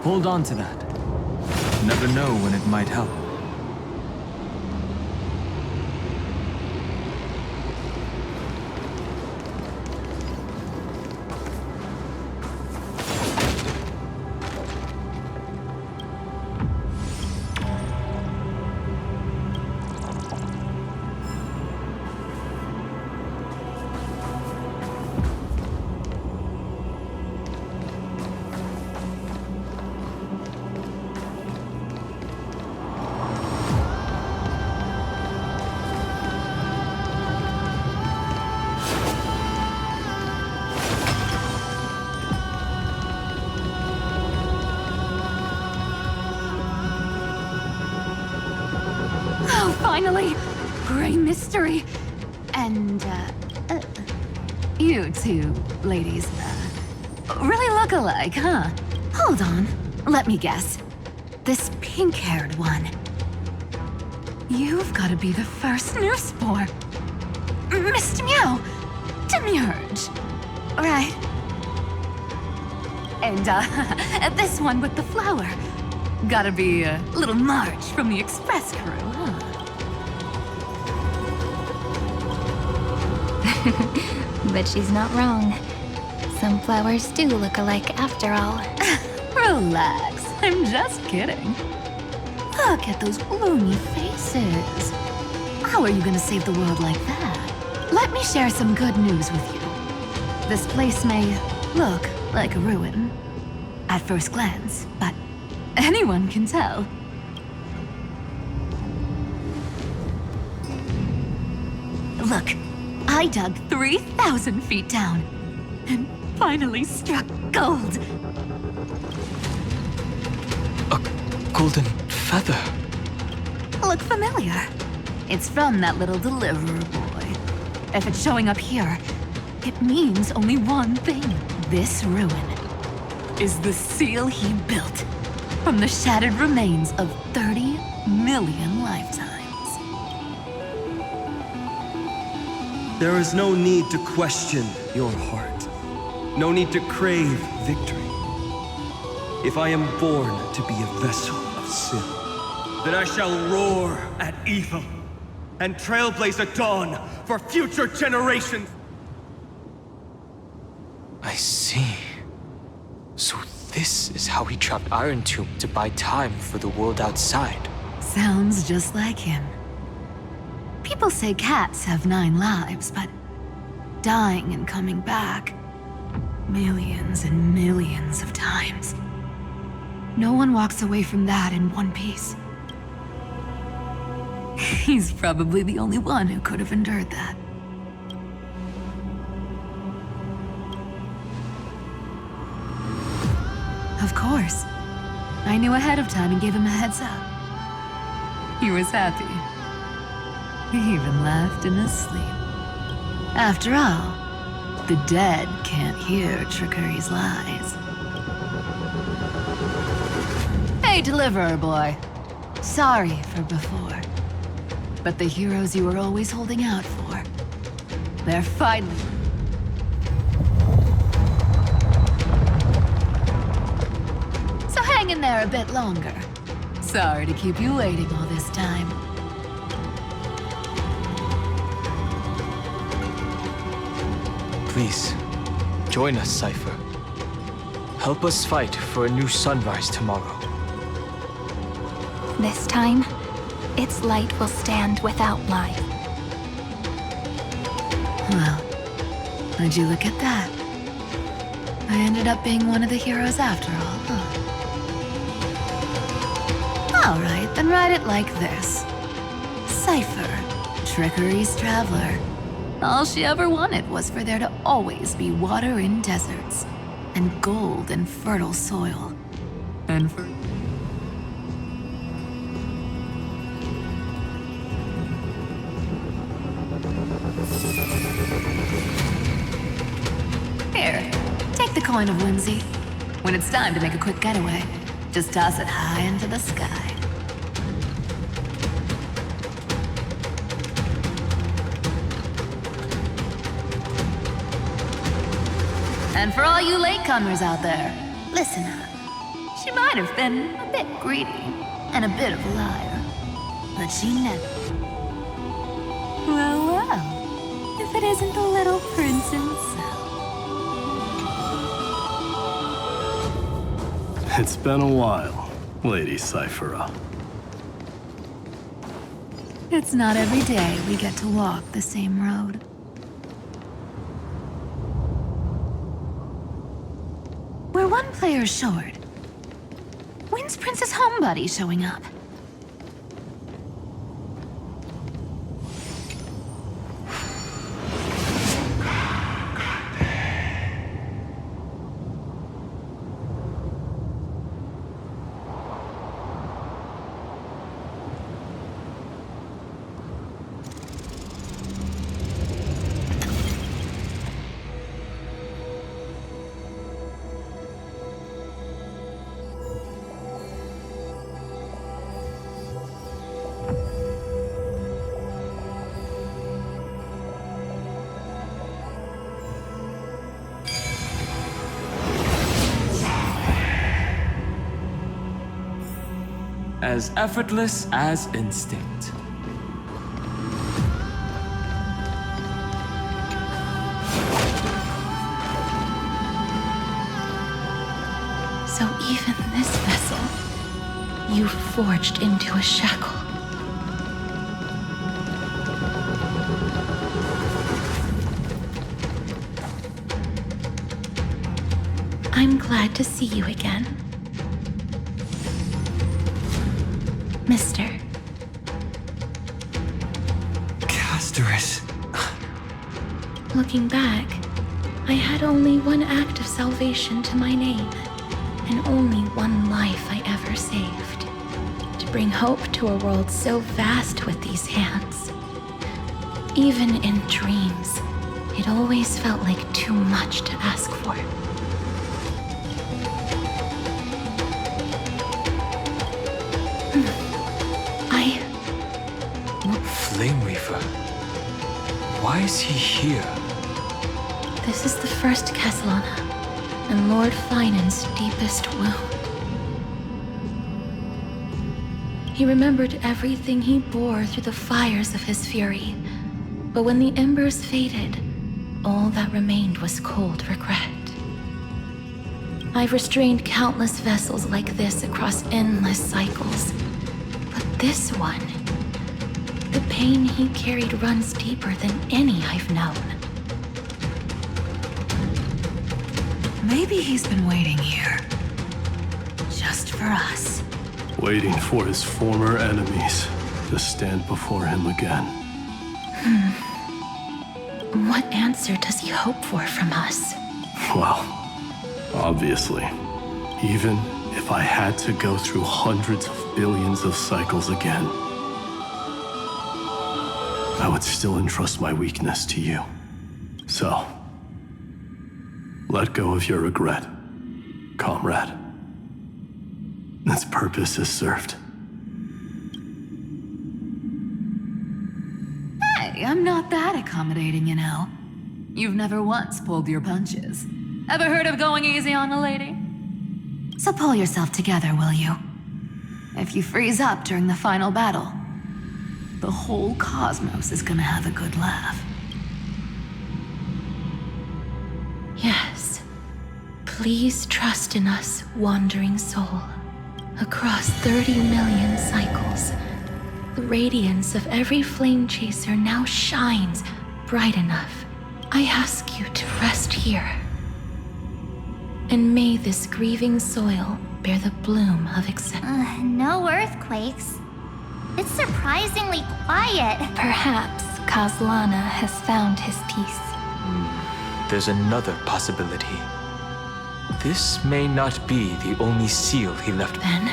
Hold on to that. Never know when it might help. Finally! Gray mystery! And, you two ladies, really look alike, huh? Hold on. Let me guess. This pink-haired one. You've got to be the first new spore. Mr. Meow! Demurge. Right. And, this one with the flower. Gotta be a little March from the Express crew, huh? But she's not wrong. Some flowers do look alike after all. Relax, I'm just kidding. Look at those gloomy faces. How are you gonna save the world like that? Let me share some good news with you. This place may look like a ruin at first glance, but anyone can tell. Look, I dug 3,000 feet down and finally struck gold. A golden feather. Look familiar. It's from that little deliverer boy. If it's showing up here, it means only one thing. This ruin is the seal he built from the shattered remains of 30 million lifetimes. There is no need to question your heart. No need to crave victory. If I am born to be a vessel of sin, then I shall roar at evil and trailblaze a dawn for future generations. I see. So this is how he trapped Iron Tomb to buy time for the world outside. Sounds just like him. People say cats have 9 lives, but dying and coming back millions and millions of times. No one walks away from that in one piece. He's probably the only one who could have endured that. Of course. I knew ahead of time and gave him a heads up. He was happy. He even laughed in his sleep. After all, the dead can't hear Trickery's lies. Hey, Deliverer Boy. Sorry for before. But the heroes you were always holding out for, they're finally... So hang in there a bit longer. Sorry to keep you waiting all this time. Please, join us, Cypher. Help us fight for a new sunrise tomorrow. This time, its light will stand without life. Well, would you look at that? I ended up being one of the heroes after all, huh? Alright, then write it like this. Cypher, Trickery's traveler. All she ever wanted was for there to always be water in deserts, and gold in fertile soil. And for... Here, take the coin of whimsy. When it's time to make a quick getaway, just toss it high into the sky. And for all you latecomers out there, listen up. She might have been a bit greedy and a bit of a liar, but she never. Well, well, if it isn't the little prince himself. It's been a while, Lady Cyphera. It's not every day we get to walk the same road. We're one player short. When's Princess Homebuddy showing up? As effortless as instinct. So even this vessel, you forged into a shackle. I'm glad to see you again. Mister. Casterus. Looking back, I had only one act of salvation to my name, and only one life I ever saved. To bring hope to a world so vast with these hands. Even in dreams, it always felt like too much to ask for. Flame Reaver. Why is he here? This is the first Castellana, and Lord Finan's deepest wound. He remembered everything he bore through the fires of his fury, but when the embers faded, all that remained was cold regret. I've restrained countless vessels like this across endless cycles, but this one, the pain he carried runs deeper than any I've known. Maybe he's been waiting here. Just for us. Waiting for his former enemies to stand before him again. What answer does he hope for from us? Well, obviously. Even if I had to go through hundreds of billions of cycles again, I would still entrust my weakness to you. So, let go of your regret, comrade. Its purpose is served. Hey, I'm not that accommodating, you know. You've never once pulled your punches. Ever heard of going easy on a lady? So pull yourself together, will you? If you freeze up during the final battle, the whole cosmos is gonna have a good laugh. Yes. Please trust in us, wandering soul. Across 30 million cycles, the radiance of every flame chaser now shines bright enough. I ask you to rest here. And may this grieving soil bear the bloom of acceptance. No earthquakes. It's surprisingly quiet. Perhaps Castellana has found his peace. There's another possibility. This may not be the only seal he left. Then,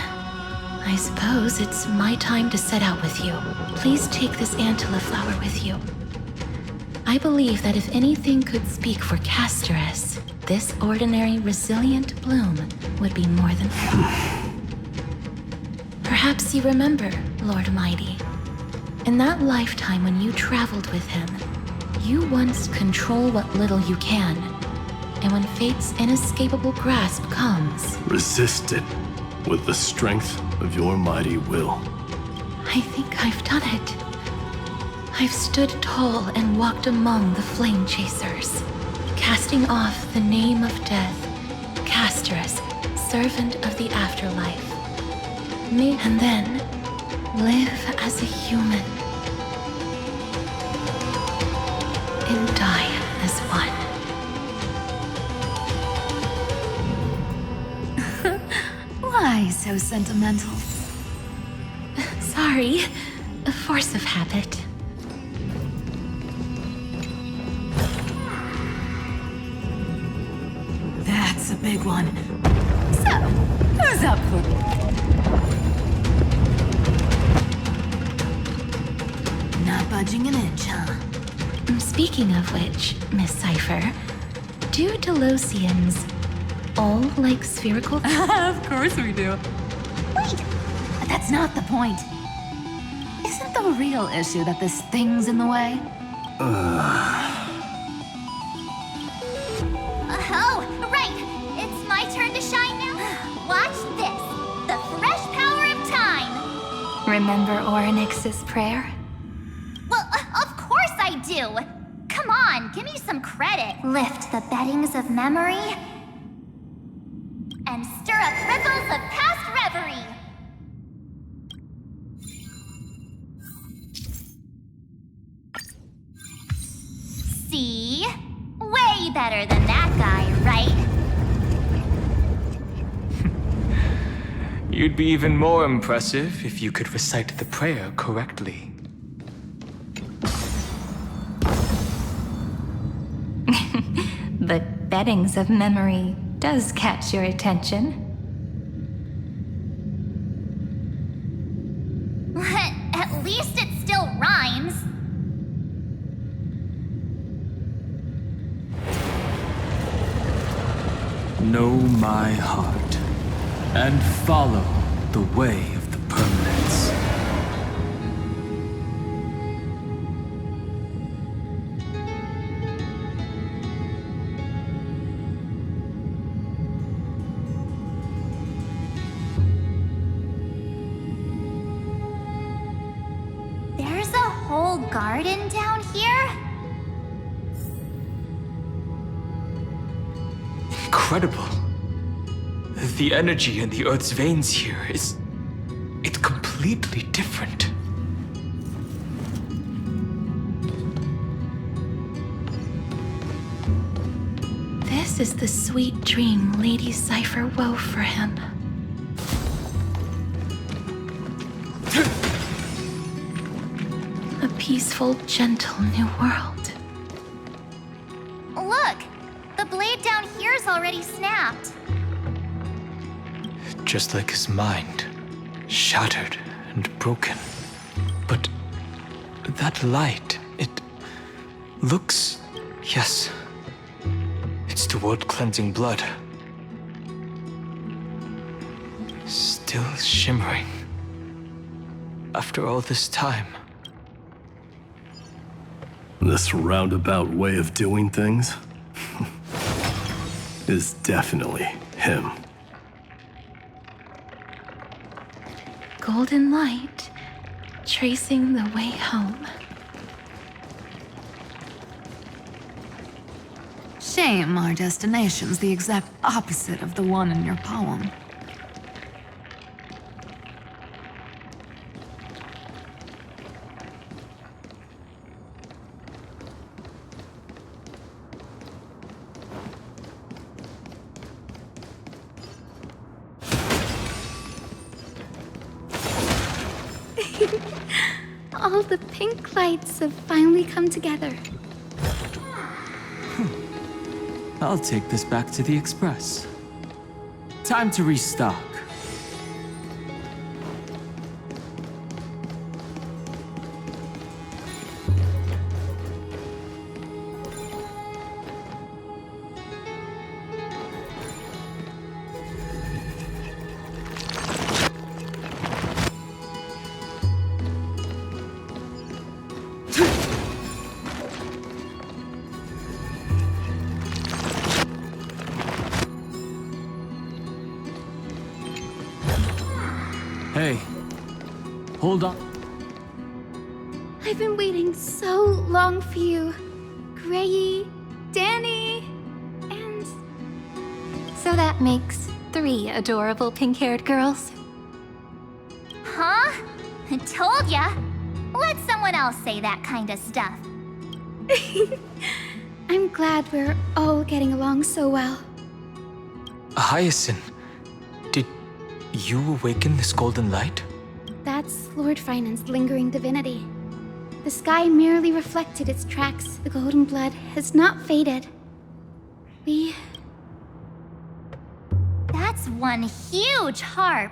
I suppose it's my time to set out with you. Please take this Antilla flower with you. I believe that if anything could speak for Casterus, this ordinary, resilient bloom would be more than... Perhaps you remember, Lord Mighty. In that lifetime when you traveled with him, you once control what little you can. And when fate's inescapable grasp comes... Resist it. with the strength of your mighty will. I think I've done it. I've stood tall and walked among the flame chasers, casting off the name of death, Casterus, servant of the afterlife. And then live as a human and die as one. Why so sentimental? Sorry, a force of habit. That's a big one. So, who's up for it? Not budging an inch, huh? Speaking of which, Miss Cypher, do Delosians all like spherical? Of course we do. Wait! That's not the point. Isn't the real issue that this thing's in the way? Oh, right! It's my turn to shine now. Watch this. The fresh power of time. Remember Orynyx's prayer? Well, of course I do. Come on, give me some credit. Lift the beddings of memory and stir up ripples of past reverie. See? Way better than that guy, right? You'd be even more impressive if you could recite the prayer correctly. The beddings of memory does catch your attention. At least it still rhymes. Know my heart, and follow the way of the permanence. There's a whole garden down here? Incredible. The energy in the Earth's veins here it's completely different. This is the sweet dream Lady Cypher wove for him. A peaceful, gentle new world. Look! The blade down here's already snapped. Just like his mind, shattered and broken. But that light, it looks... yes. It's the world-cleansing blood. Still shimmering. After all this time. This roundabout way of doing things is definitely him. Golden light, tracing the way home. Shame our destination's the exact opposite of the one in your poem. All the pink lights have finally come together. I'll take this back to the Express. Time to restock. Hey, hold on. I've been waiting so long for you, Grayi, Danny, and... So that makes 3 adorable pink-haired girls. Huh? I told ya. Let someone else say that kind of stuff. I'm glad we're all getting along so well. Hyacinth, did you awaken this golden light? That's Lord Frynan's lingering divinity. The sky merely reflected its tracks. The golden blood has not faded. That's one huge harp.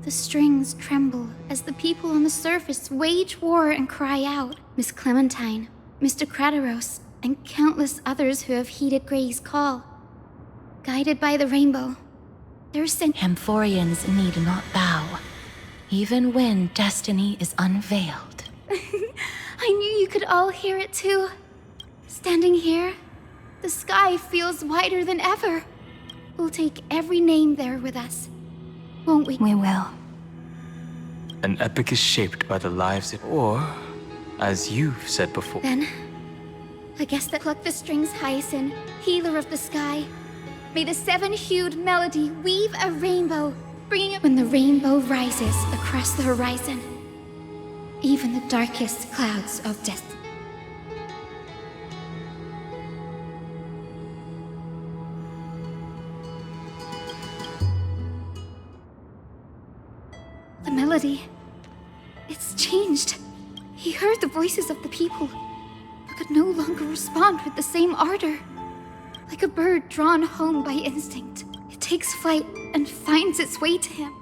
The strings tremble as the people on the surface wage war and cry out. Miss Clementine, Mr. Krateros, and countless others who have heeded Gray's call. Guided by the rainbow, they're sent. Amphorians need not bow, even when destiny is unveiled. I knew you could all hear it too. Standing here, the sky feels wider than ever. We'll take every name there with us, won't we? We will. An epic is shaped by the lives it, or, as you've said before. Then, I guess that pluck the strings, Hyacinth, healer of the sky. May the 7-hued melody weave a rainbow, bringing it when the rainbow rises across the horizon. Even the darkest clouds of death. The melody. It's changed. He heard the voices of the people, but could no longer respond with the same ardor. Like a bird drawn home by instinct, it takes flight and finds its way to him.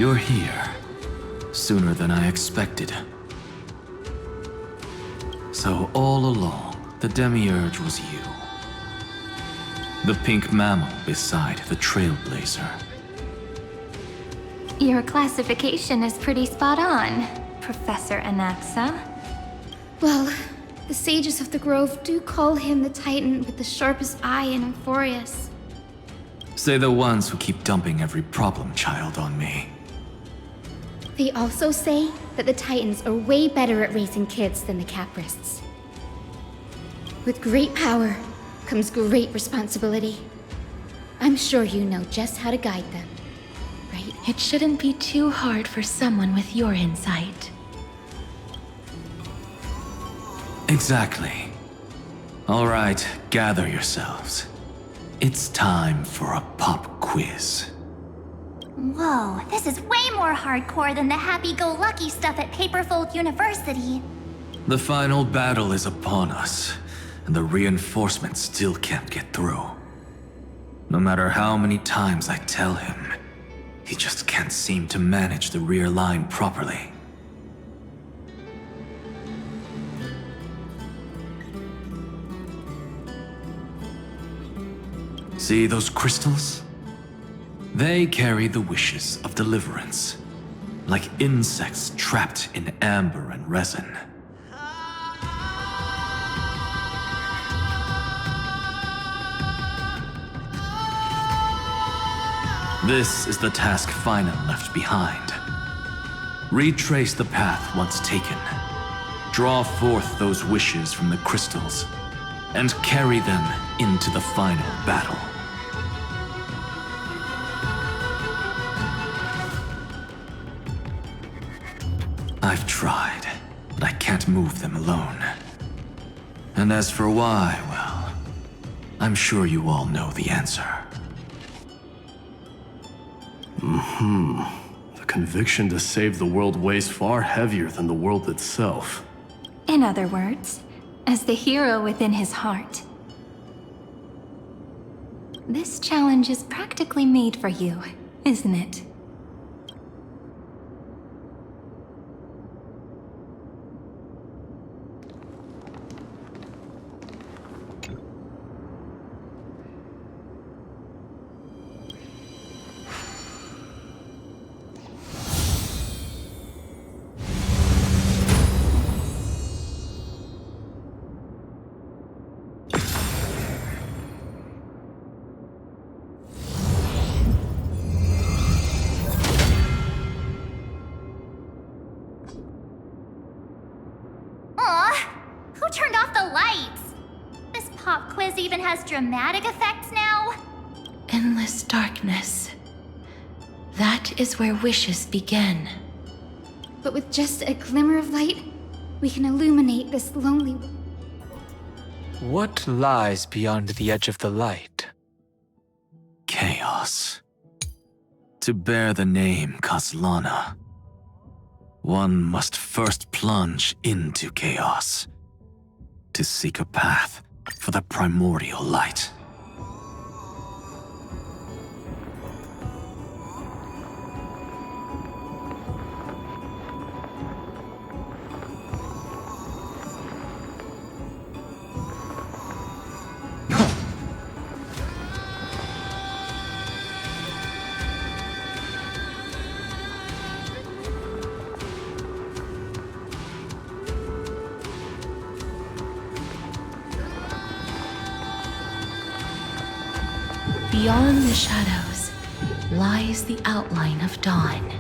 You're here. Sooner than I expected. So all along, the Demiurge was you. The pink mammal beside the Trailblazer. Your classification is pretty spot on, Professor Anaxa. Well, the sages of the Grove do call him the Titan with the sharpest eye in Euphorius. Say the ones who keep dumping every problem child on me. They also say that the Titans are way better at raising kids than the Caprists. With great power comes great responsibility. I'm sure you know just how to guide them, right? It shouldn't be too hard for someone with your insight. Exactly. All right, gather yourselves. It's time for a pop quiz. Whoa, this is way more hardcore than the happy-go-lucky stuff at Paperfold University. The final battle is upon us, and the reinforcements still can't get through. No matter how many times I tell him, he just can't seem to manage the rear line properly. See those crystals? They carry the wishes of deliverance, like insects trapped in amber and resin. This is the task Finan left behind. Retrace the path once taken. Draw forth those wishes from the crystals, and carry them into the final battle. I've tried, but I can't move them alone. And as for why, well, I'm sure you all know the answer. The conviction to save the world weighs far heavier than the world itself. In other words, as the hero within his heart. This challenge is practically made for you, isn't it? Who turned off the lights? This pop quiz even has dramatic effects now? Endless darkness. That is where wishes begin. But with just a glimmer of light, we can illuminate this lonely... What lies beyond the edge of the light? Chaos. To bear the name Kaslana, one must first plunge into chaos to seek a path for the primordial light. Beyond the shadows lies the outline of dawn.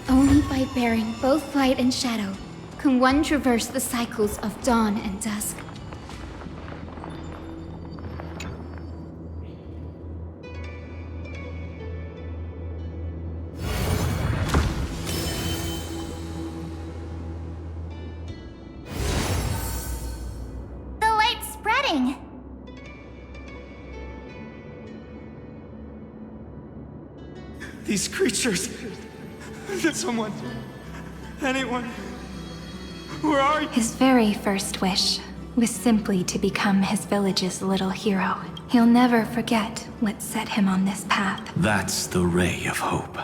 Only by bearing both light and shadow can one traverse the cycles of dawn and dusk. The light's spreading. These creatures. Someone. Anyone. Where are you? His very first wish was simply to become his village's little hero. He'll never forget what set him on this path. That's the ray of hope.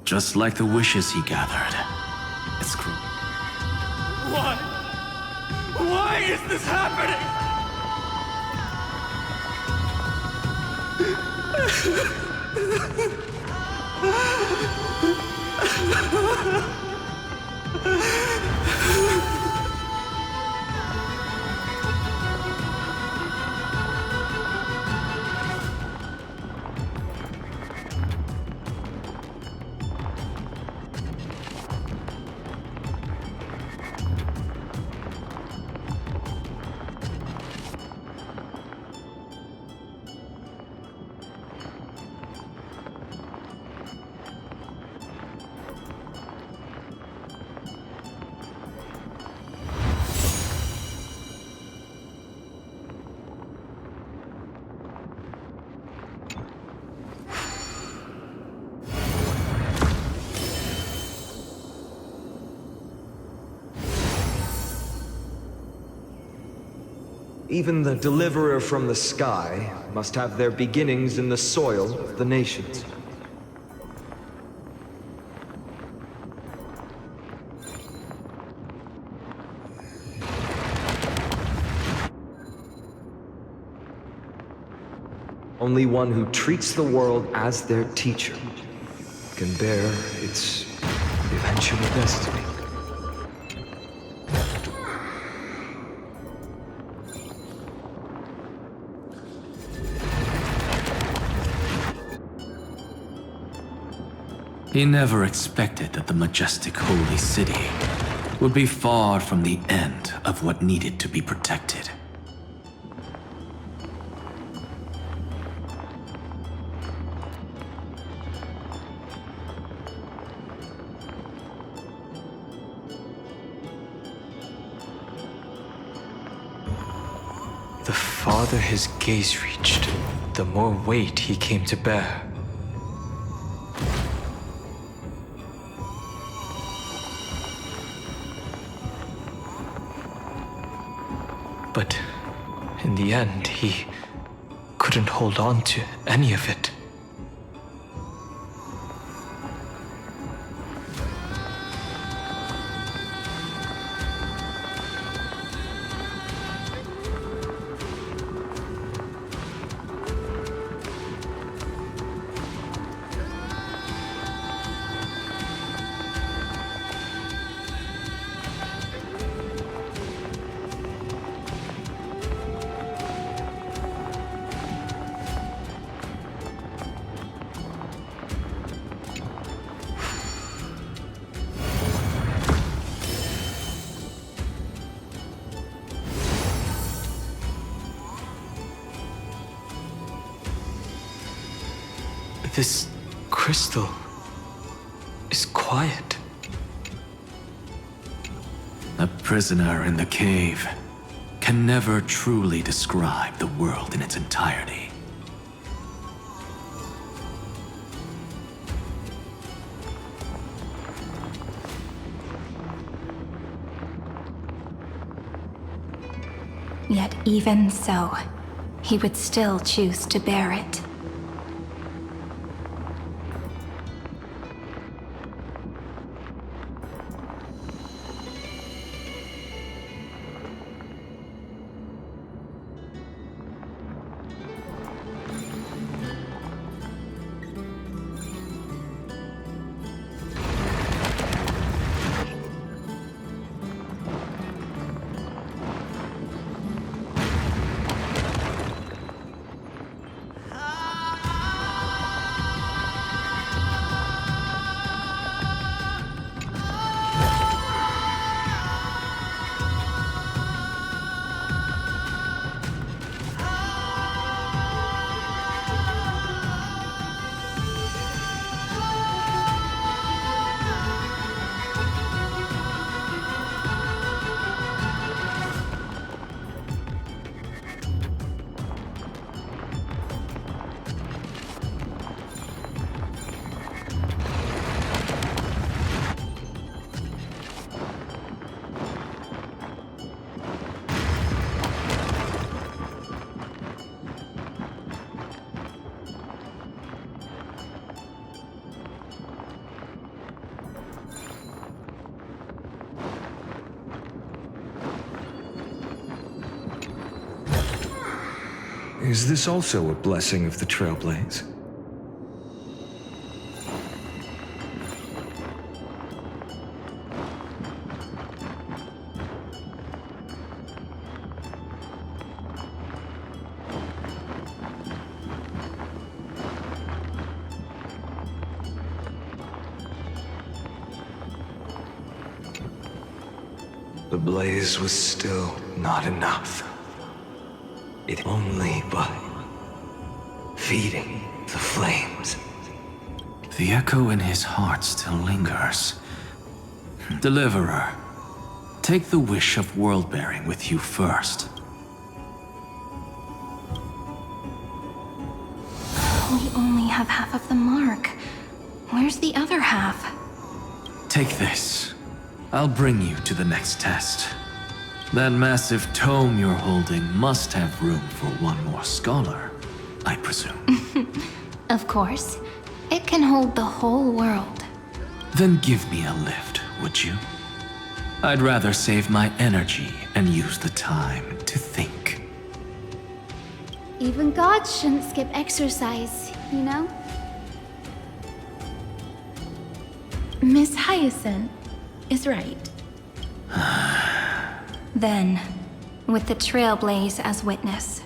Just like the wishes he gathered. It's cruel. Why? Why is this happening? Even the deliverer from the sky must have their beginnings in the soil of the nations. Only one who treats the world as their teacher can bear its eventual destiny. He never expected that the majestic holy city would be far from the end of what needed to be protected. The farther his gaze reached, the more weight he came to bear. But in the end, he couldn't hold on to any of it. This crystal is quiet. A prisoner in the cave can never truly describe the world in its entirety. Yet even so, he would still choose to bear it. Is this also a blessing of the Trailblaze? The blaze was still not enough. It only by feeding the flames. The echo in his heart still lingers. Deliverer, take the wish of world-bearing with you first. We only have half of the mark. Where's the other half? Take this. I'll bring you to the next test. That massive tome you're holding must have room for one more scholar, I presume. Of course. It can hold the whole world. Then give me a lift, would you? I'd rather save my energy and use the time to think. Even gods shouldn't skip exercise, you know? Miss Hyacinth is right. Then, with the Trailblaze as witness,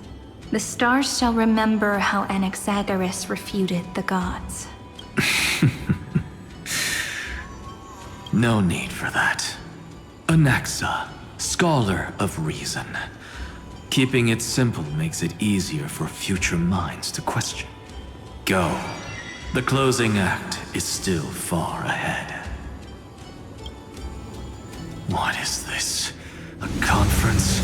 the stars shall remember how Anaxagoras refuted the gods. No need for that. Anaxa, scholar of reason. Keeping it simple makes it easier for future minds to question. Go. The closing act is still far ahead. What is this? A conference?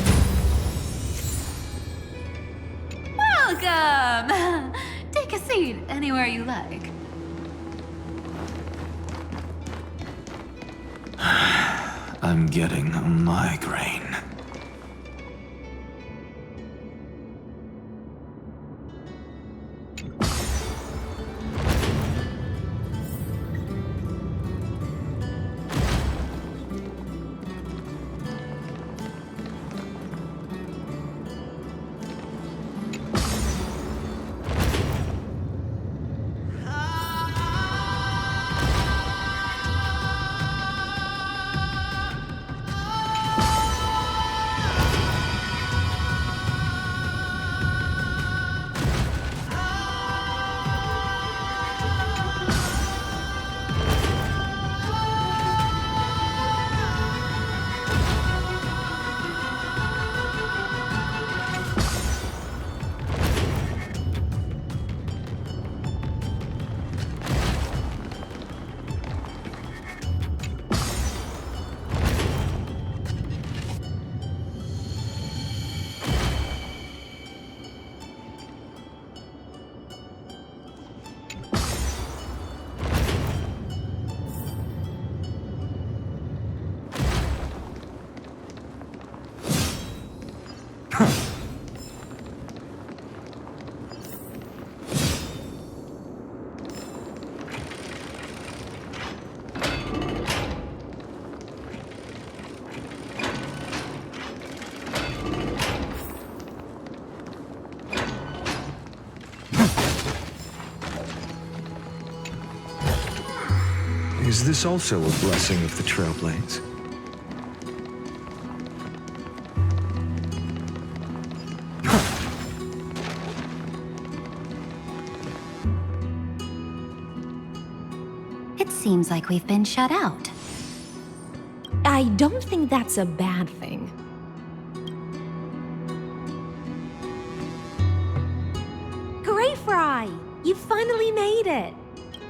Welcome! Take a seat anywhere you like. I'm getting a migraine. Is this also a blessing of the Trailblaze? It seems like we've been shut out. I don't think that's a bad thing. Hooray, Fry! You finally made it!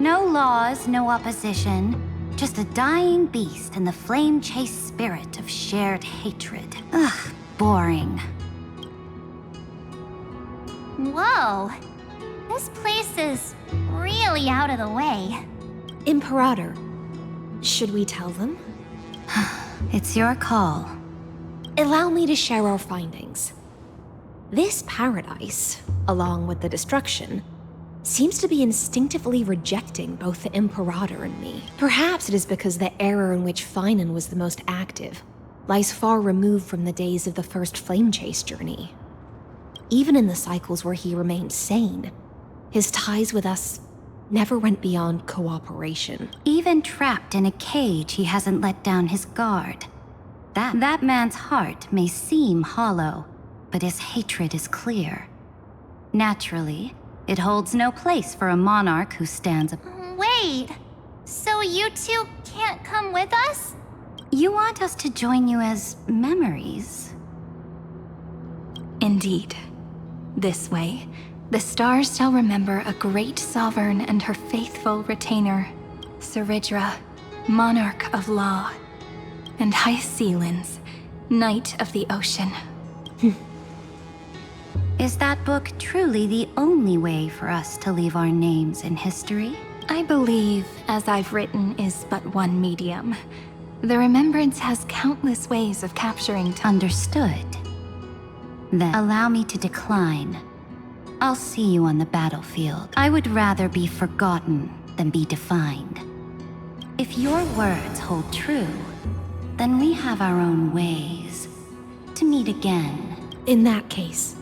No laws, no opposition. Just a dying beast and the flame-chased spirit of shared hatred. Ugh, boring. Whoa. This place is really out of the way. Imperator, should we tell them? It's your call. Allow me to share our findings. This paradise, along with the destruction, seems to be instinctively rejecting both the Imperator and me. Perhaps it is because the era in which Finan was the most active lies far removed from the days of the first Flame Chase journey. Even in the cycles where he remained sane, his ties with us never went beyond cooperation. Even trapped in a cage, he hasn't let down his guard. That man's heart may seem hollow, but his hatred is clear. Naturally, it holds no place for a monarch who stands up. Wait, so you two can't come with us? You want us to join you as memories? Indeed. This way, the stars shall remember a great sovereign and her faithful retainer, Cyridra, monarch of law, and Hyacelins, knight of the ocean. Is that book truly the only way for us to leave our names in history? I believe, as I've written, is but one medium. The remembrance has countless ways of capturing time. Understood. Then allow me to decline. I'll see you on the battlefield. I would rather be forgotten than be defined. If your words hold true, then we have our own ways to meet again. In that case,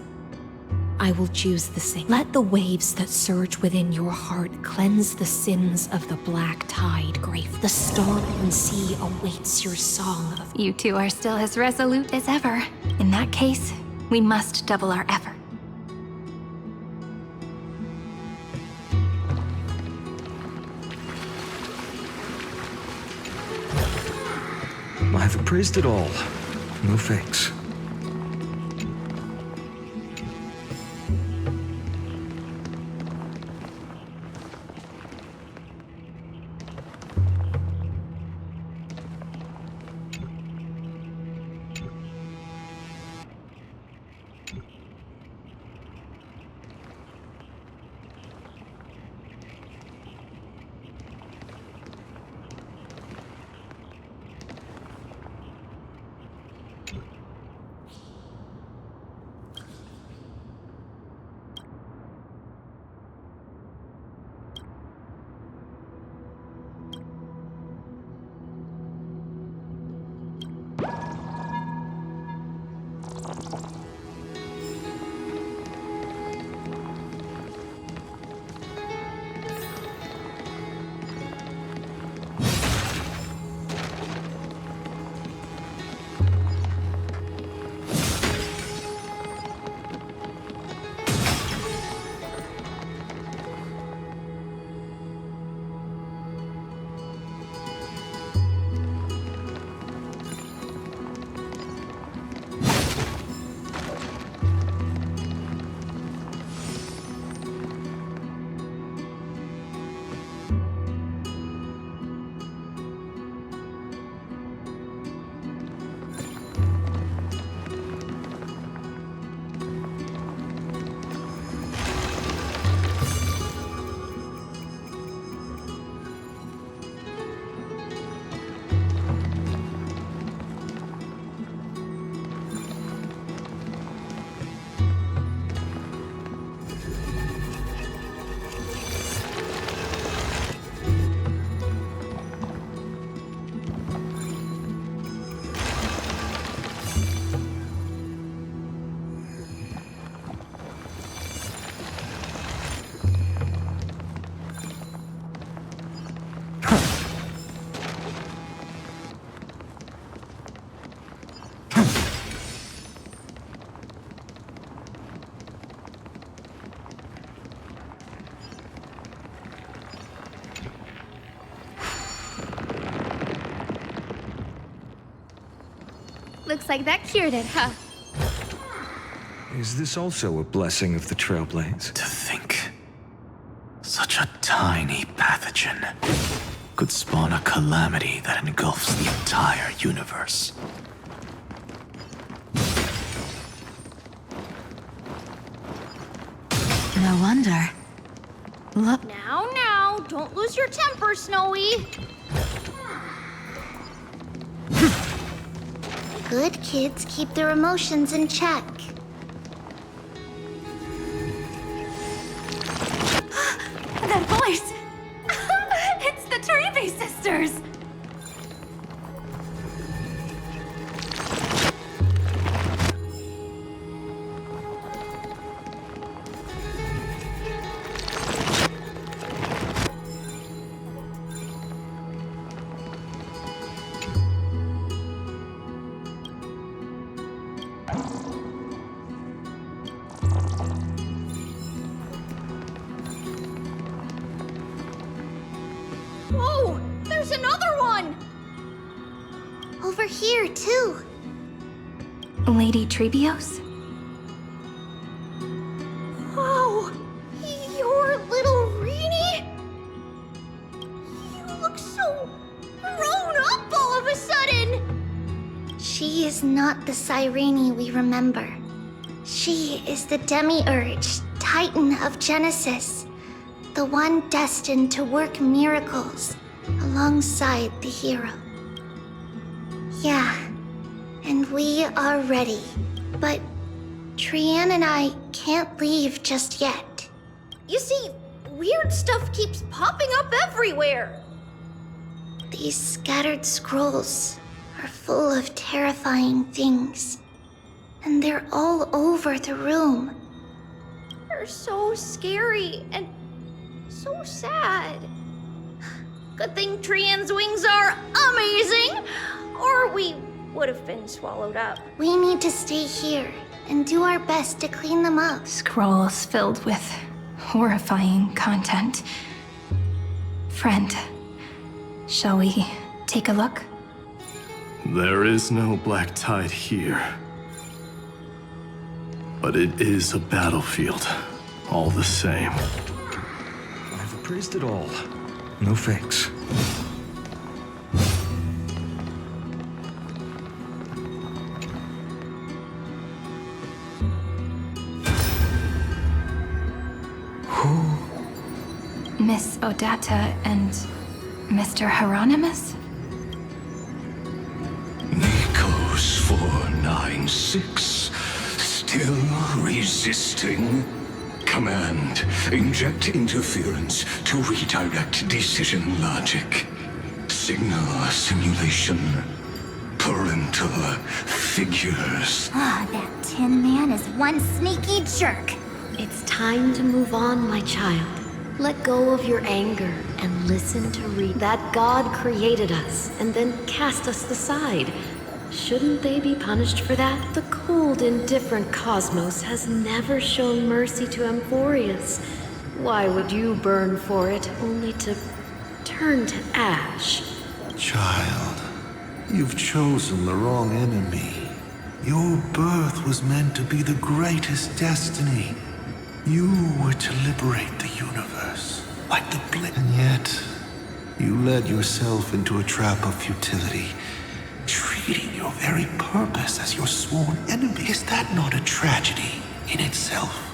I will choose the same. Let the waves that surge within your heart cleanse the sins of the black tide, Grave. The storm sea awaits your song of... You two are still as resolute as ever. In that case, we must double our effort. I've appraised it all. No thanks. Looks like that cured it, huh? Is this also a blessing of the Trailblaze? To think, such a tiny pathogen could spawn a calamity that engulfs the entire universe. No wonder. Look. Now, don't lose your temper, Snowy. Good kids keep their emotions in check. That voice! It's the Treebe sisters! Whoa! There's another one! Over here, too. Lady Trebios? Wow! You're little Reenie? You look so grown up all of a sudden! She is not the CYRENE we remember. She is the Demiurge, Titan of Genesis. The one destined to work miracles alongside the hero. Yeah, and we are ready. But Trian and I can't leave just yet. You see, weird stuff keeps popping up everywhere. These scattered scrolls are full of terrifying things. And they're all over the room. They're so scary and so sad. Good thing Trian's wings are amazing, or we would have been swallowed up. We need to stay here and do our best to clean them up. Scrolls filled with horrifying content. Friend, shall we take a look? There is no black tide here. But it is a battlefield, all the same. I've appraised it all. No fakes. Miss Odata and Mr. Hieronymus? Nikos 496. Still resisting? Command, inject interference to redirect decision logic. Signal simulation. Parental figures. Ah, that Tin Man is one sneaky jerk. It's time to move on, my child. Let go of your anger and listen to read. That God created us and then cast us aside. Shouldn't they be punished for that? The cold, indifferent cosmos has never shown mercy to Amphorius. Why would you burn for it, only to turn to ash? Child, you've chosen the wrong enemy. Your birth was meant to be the greatest destiny. You were to liberate the universe, like the blip. And yet, you led yourself into a trap of futility, treating your very purpose as your sworn enemy. Is that not a tragedy in itself?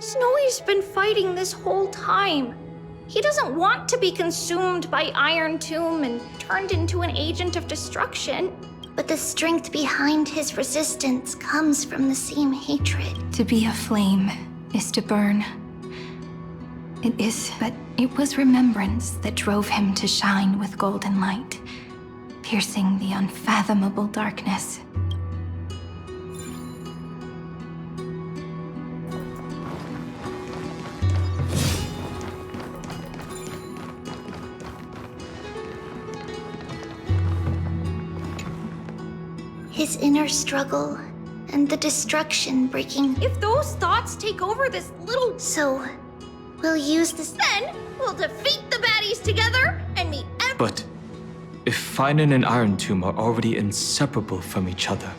Snowy's been fighting this whole time. He doesn't want to be consumed by Iron Tomb and turned into an agent of destruction. But the strength behind his resistance comes from the same hatred. To be a flame is to burn. It is, but it was remembrance that drove him to shine with golden light, piercing the unfathomable darkness. His inner struggle and the destruction breaking. If those thoughts take over this little... So, we'll use this... Then, we'll defeat the baddies together and meet But if Finan and Iron Tomb are already inseparable from each other...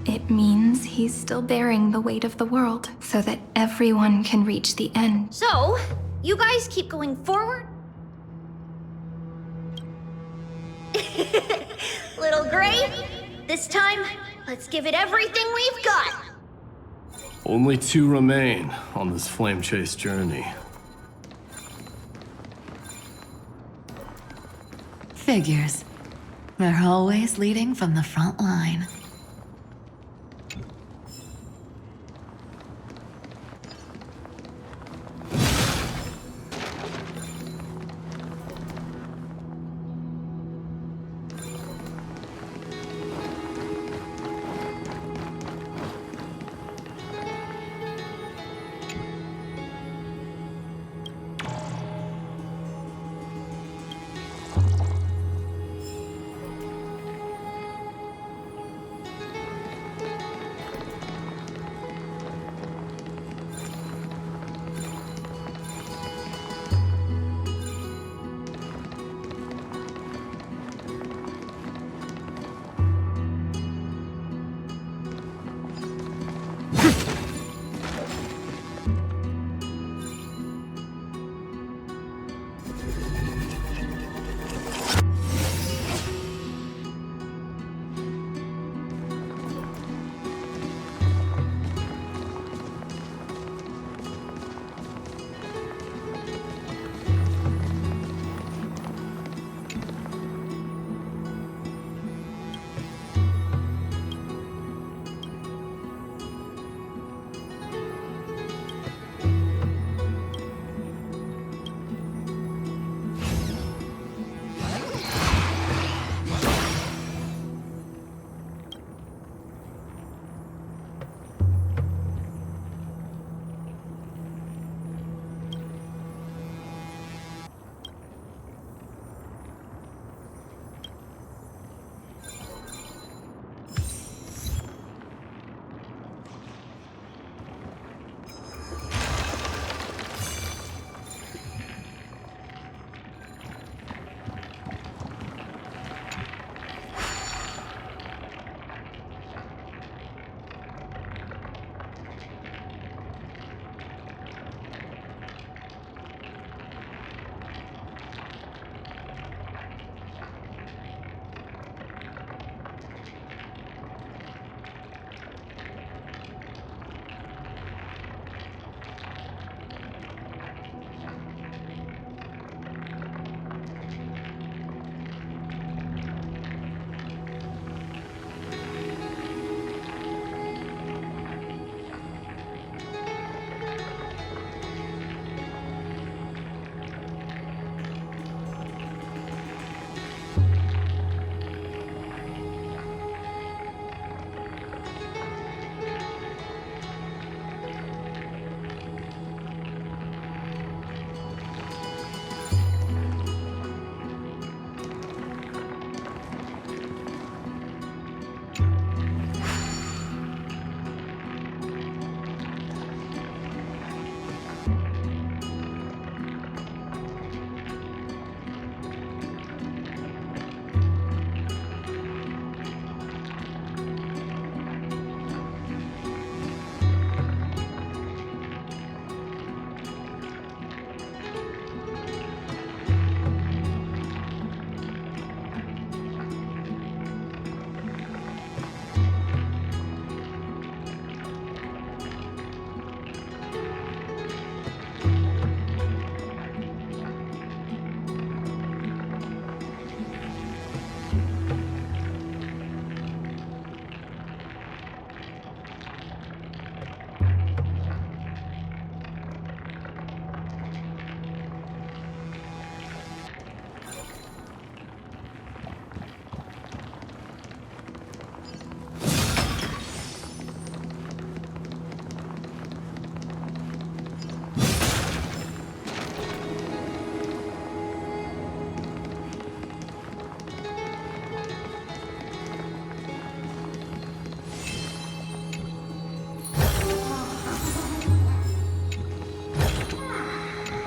It means he's still bearing the weight of the world, so that everyone can reach the end. So, you guys keep going forward. Little Gray, this time, let's give it everything we've got. Only 2 remain on this flame chase journey. Figures. They're always leading from the front line.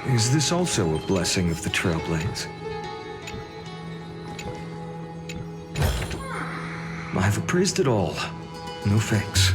Is this also a blessing of the Trailblades? I've appraised it all. No thanks.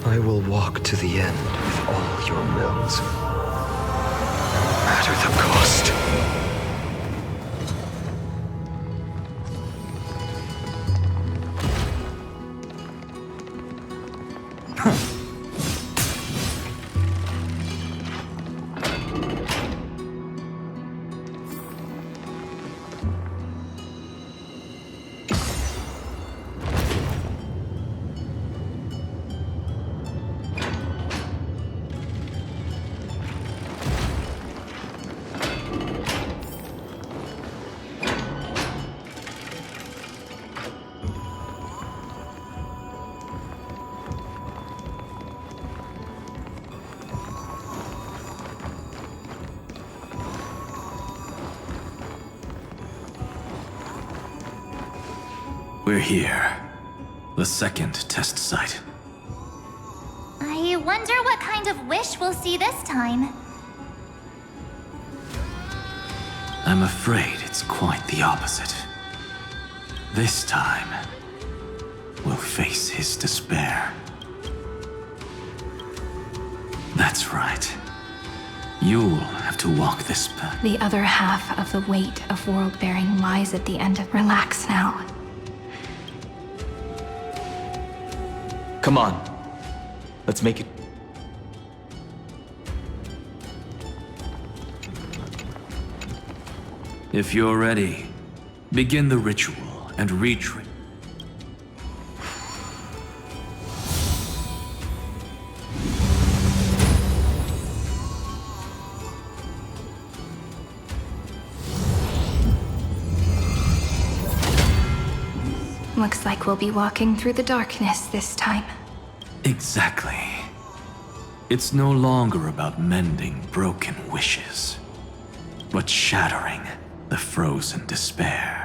I will walk to the end with all your realms, no matter the cost. We're here. The second test site. I wonder what kind of wish we'll see this time. I'm afraid it's quite the opposite. This time, we'll face his despair. That's right. You'll have to walk this path. The other half of the weight of world-bearing lies at the end of... Relax now. Come on. Let's make it. If you're ready, begin the ritual and retreat. Looks like we'll be walking through the darkness this time. Exactly. It's no longer about mending broken wishes, but shattering the frozen despair.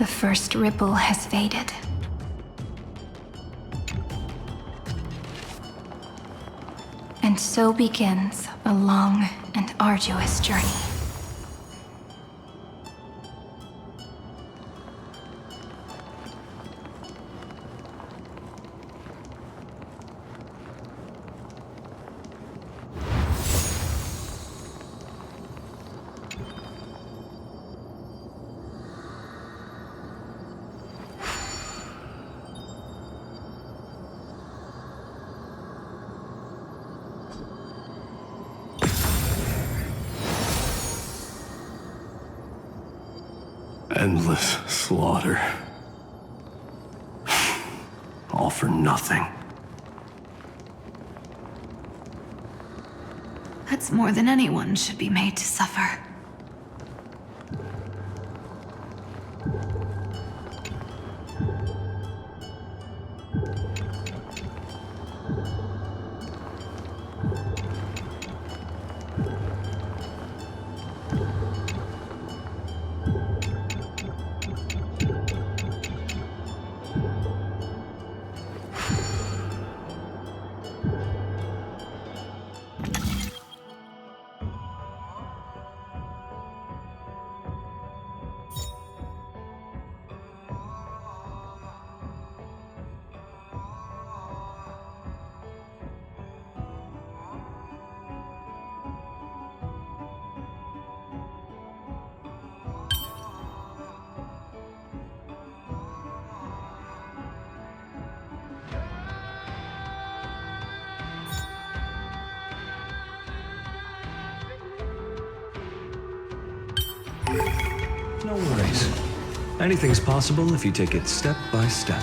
The first ripple has faded. And so begins a long and arduous journey. Endless slaughter. All for nothing. That's more than anyone should be made to suffer. No worries. Anything's possible if you take it step by step.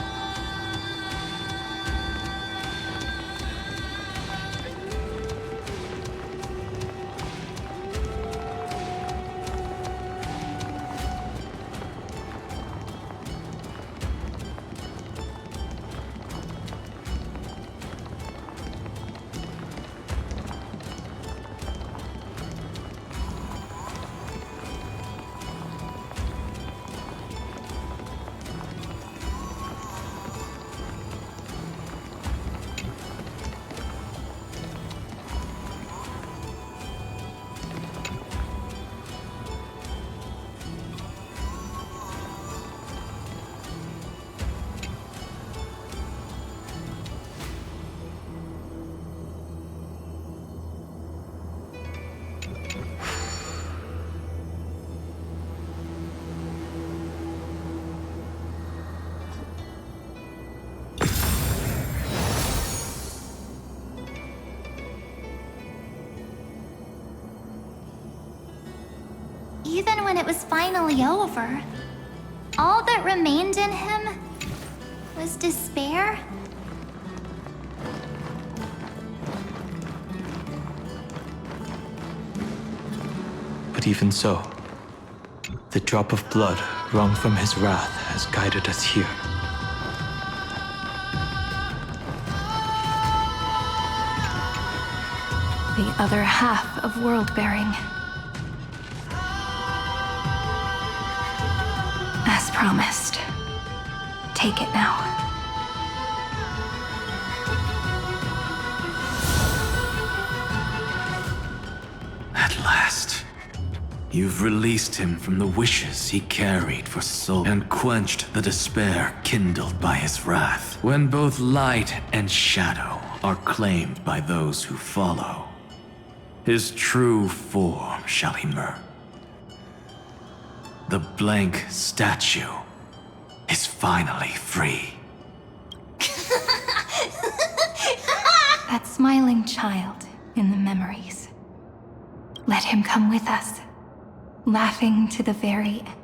Even when it was finally over, all that remained in him was despair. But even so, the drop of blood wrung from his wrath has guided us here. The other half of world-bearing. As promised. Take it now. At last, you've released him from the wishes he carried for so and quenched the despair kindled by his wrath. When both light and shadow are claimed by those who follow, his true form shall emerge. The blank statue is finally free. That smiling child in the memories. Let him come with us, laughing to the very end.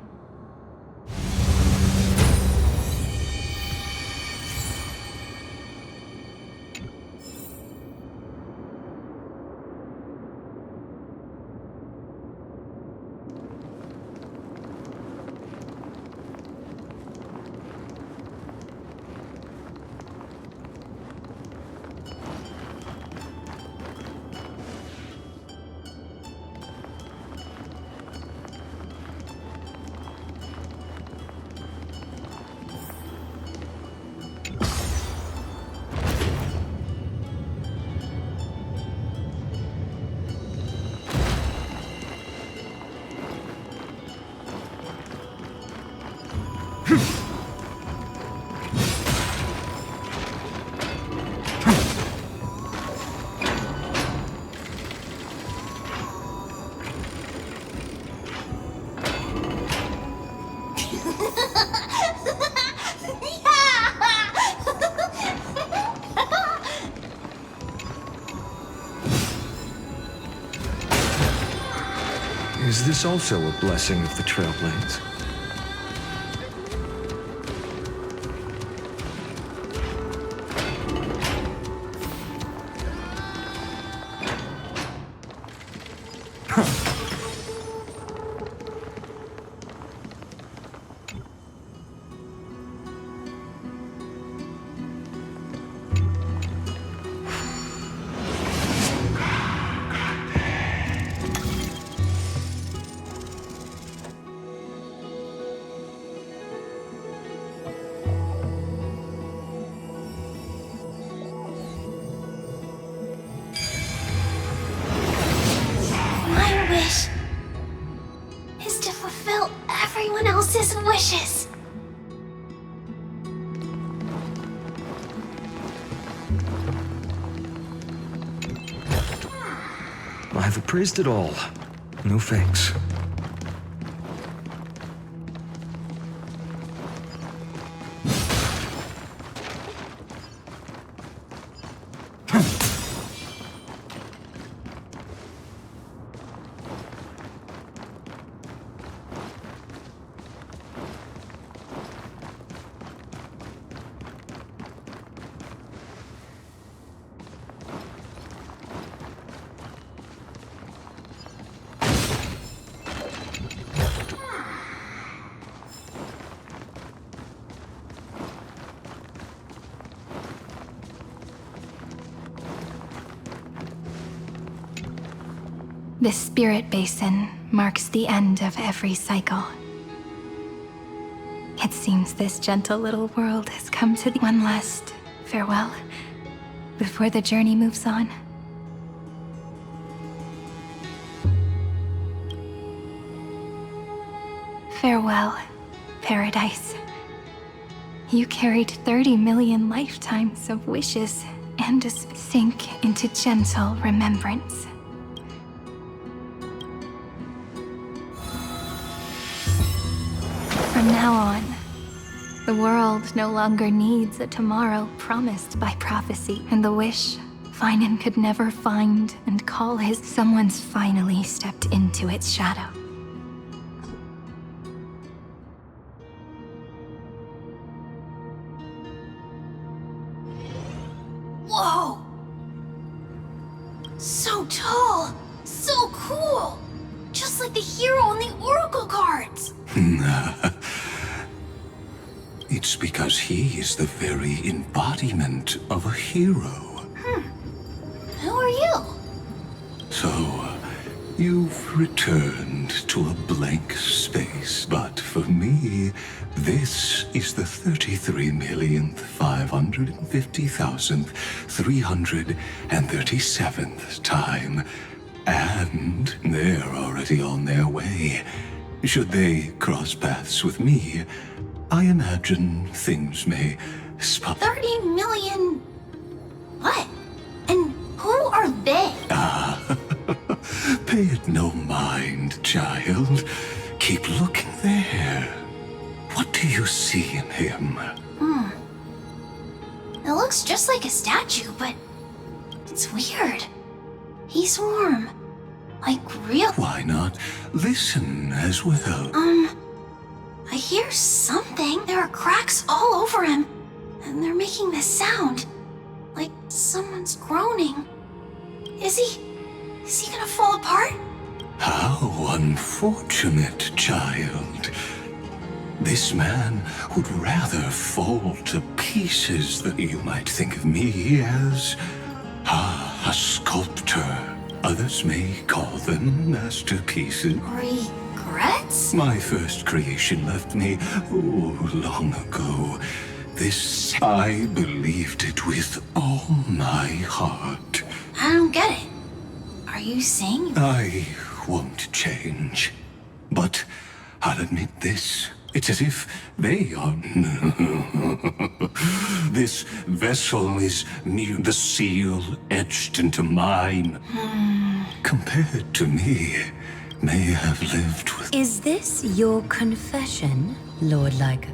Is this also a blessing of the Trailblades? My wish is to fulfill everyone else's wishes. I've appraised it all. No thanks. This spirit basin marks the end of every cycle. It seems this gentle little world has come to one last farewell before the journey moves on. Farewell, paradise. You carried 30 million lifetimes of wishes and sink into gentle remembrance. From now on, the world no longer needs a tomorrow promised by prophecy, and the wish Finan could never find and call his someone's finally stepped into its shadow. Whoa! So tall! So cool! Just like the hero in the Oracle cards! It's because he is the very embodiment of a hero. Who are you? So, you've returned to a blank space, but for me, this is the 33,550,337th time. And they're already on their way. Should they cross paths with me, I imagine things may 30 million... What? And who are they? Pay it no mind, child. Keep looking there. What do you see in him? It looks just like a statue, but... it's weird. He's warm. Like real... Why not listen as well? I hear something. There are cracks all over him. And they're making this sound. Like someone's groaning. Is he gonna fall apart? How unfortunate, child. This man would rather fall to pieces than you might think of me as a sculptor. Others may call them masterpieces. Regrets? My first creation left me, long ago. This, I believed it with all my heart. I don't get it. Are you saying... I won't change. But I'll admit this. It's as if they are... This vessel is mere the seal etched into mine. Compared to me, may have lived with... Is this your confession, Lord Liger?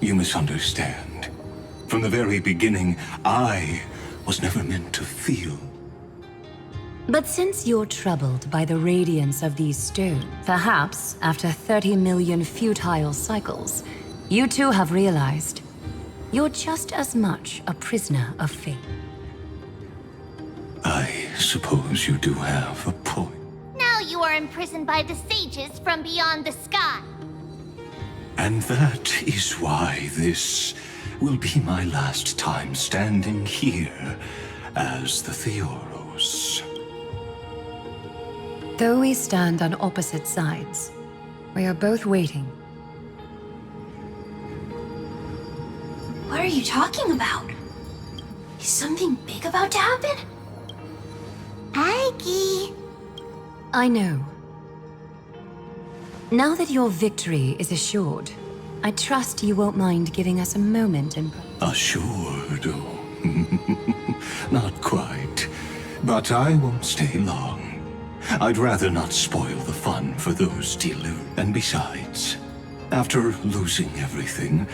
You misunderstand. For From the very beginning, I was never meant to feel. But since you're troubled by the radiance of these stones, perhaps after 30 million futile cycles, you too have realized you're just as much a prisoner of fate. I suppose you do have a point. Now you are imprisoned by the sages from beyond the sky. And that is why this will be my last time standing here as the Theoros. Though we stand on opposite sides, we are both waiting. What are you talking about? Is something big about to happen? Aggie. I know. Now that your victory is assured, I trust you won't mind giving us a moment in... Assured? Oh, not quite. But I won't stay long. I'd rather not spoil the fun for those dealing. And besides, after losing everything,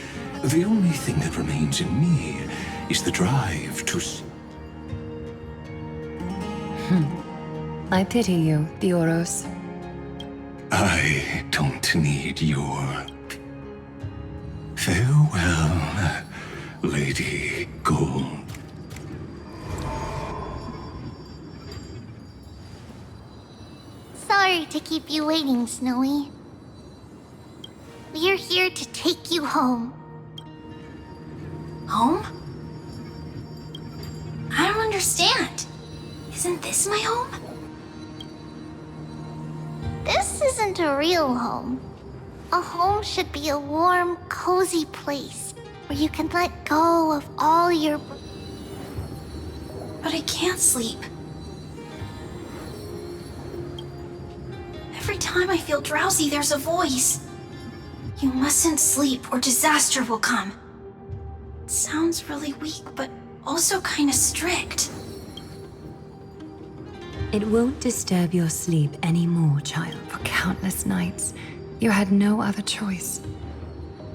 the only thing that remains in me is the drive to... I pity you, Theoros. I don't need your... Farewell, Lady Gold. Sorry to keep you waiting, Snowy. We're here to take you home. Home? I don't understand. Isn't this my home? This isn't a real home. A home should be a warm, cozy place where you can let go of all your... But I can't sleep. Every time I feel drowsy, there's a voice. You mustn't sleep or disaster will come. It sounds really weak, but also kind of strict. It won't disturb your sleep anymore, child. For countless nights, you had no other choice.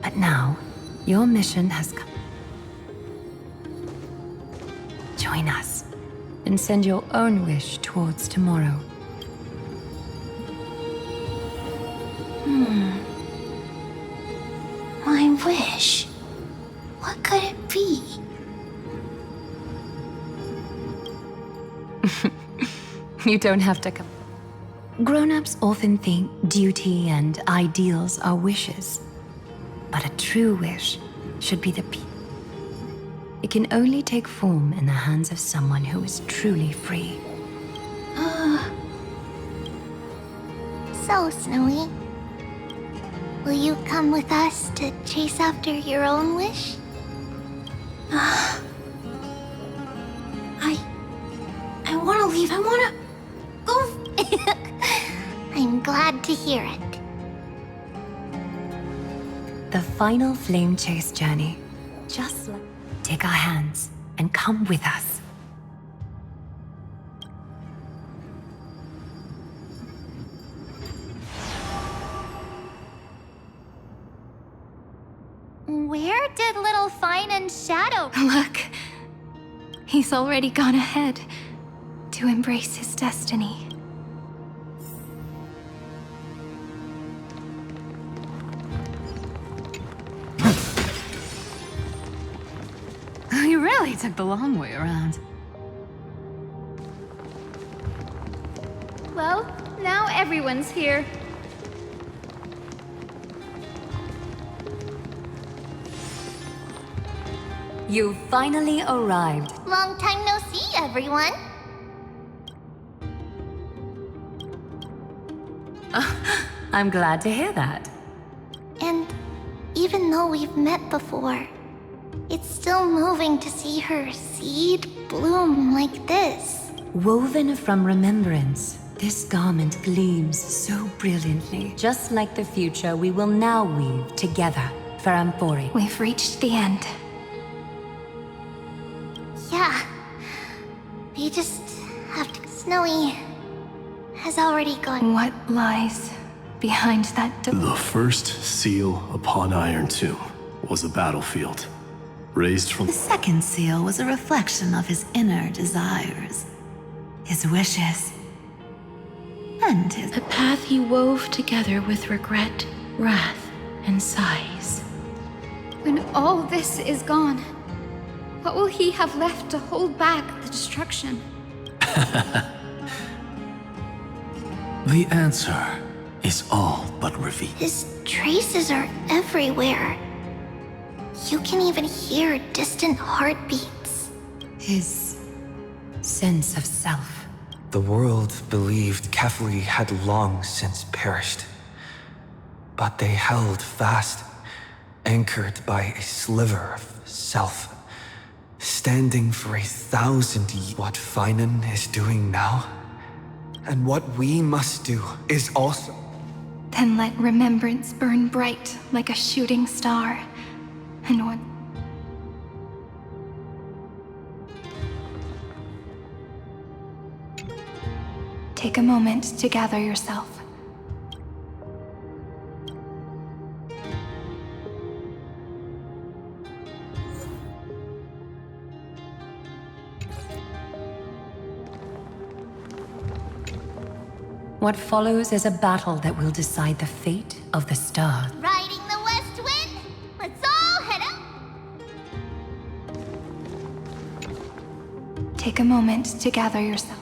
But now, your mission has come. Join us, and send your own wish towards tomorrow. My wish? What could it be? You don't have to come. Grown-ups often think duty and ideals are wishes. But a true wish should be the peace. It can only take form in the hands of someone who is truly free. So, Snowy, will you come with us to chase after your own wish? I want to leave. I want to go. I'm glad to hear it. The final flame chase journey. Just like... Take our hands and come with us. Where did little Fine and Shadow... Look, he's already gone ahead to embrace his destiny. You really took the long way around. Well, now everyone's here. You finally arrived. Long time no see, everyone. I'm glad to hear that. And even though we've met before, it's still moving to see her seed bloom like this. Woven from remembrance, this garment gleams so brilliantly. Just like the future we will now weave together for Ampori. We've reached the end. Yeah. We just have to... Snowy has already gone. What lies behind that door? The first seal upon Iron Tomb was a battlefield. raised from... The second seal was a reflection of his inner desires, his wishes, and his... A path he wove together with regret, wrath, and sighs. When all this is gone, what will he have left to hold back the destruction? The answer is all but revealed. His traces are everywhere. You can even hear distant heartbeats. His sense of self. The world believed Kefli had long since perished. But they held fast, anchored by a sliver of self, standing for 1,000 years. What Finan is doing now, and what we must do, is also... Then let remembrance burn bright like a shooting star, and when... Take a moment to gather yourself. What follows is a battle that will decide the fate of the stars. Riding the west wind? Let's all head out! Take a moment to gather yourself.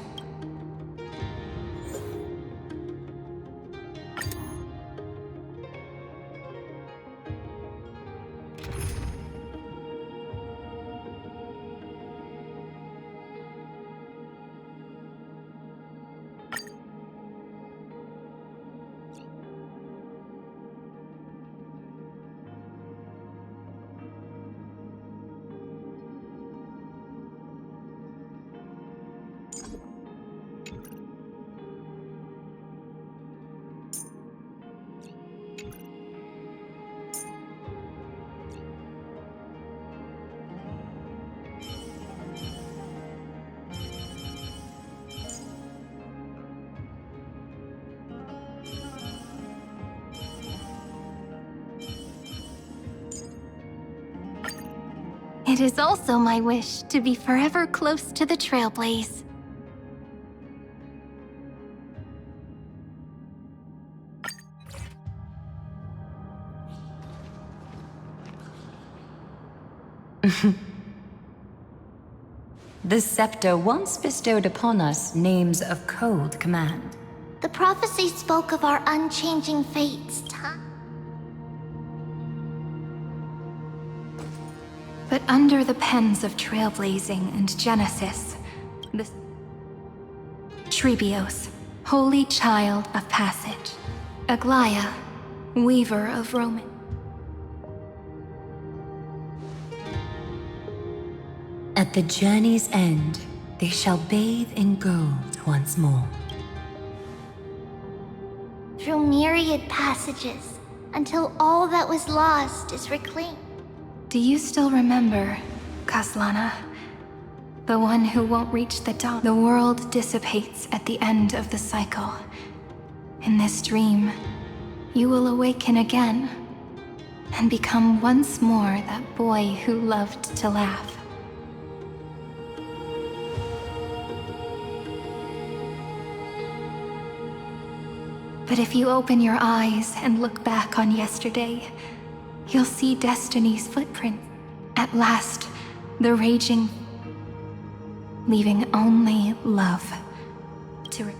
It is also my wish to be forever close to the Trailblaze. The scepter once bestowed upon us names of cold command. The prophecy spoke of our unchanging fates. But under the pens of trailblazing and Genesis, the Trebios, holy child of passage, Aglaia, weaver of Roman. At the journey's end, they shall bathe in gold once more. Through myriad passages, until all that was lost is reclaimed. Do you still remember, Kaslana? The one who won't reach the dawn. The world dissipates at the end of the cycle. In this dream, you will awaken again and become once more that boy who loved to laugh. But if you open your eyes and look back on yesterday, you'll see Destiny's footprint. At last, the raging, leaving only love to...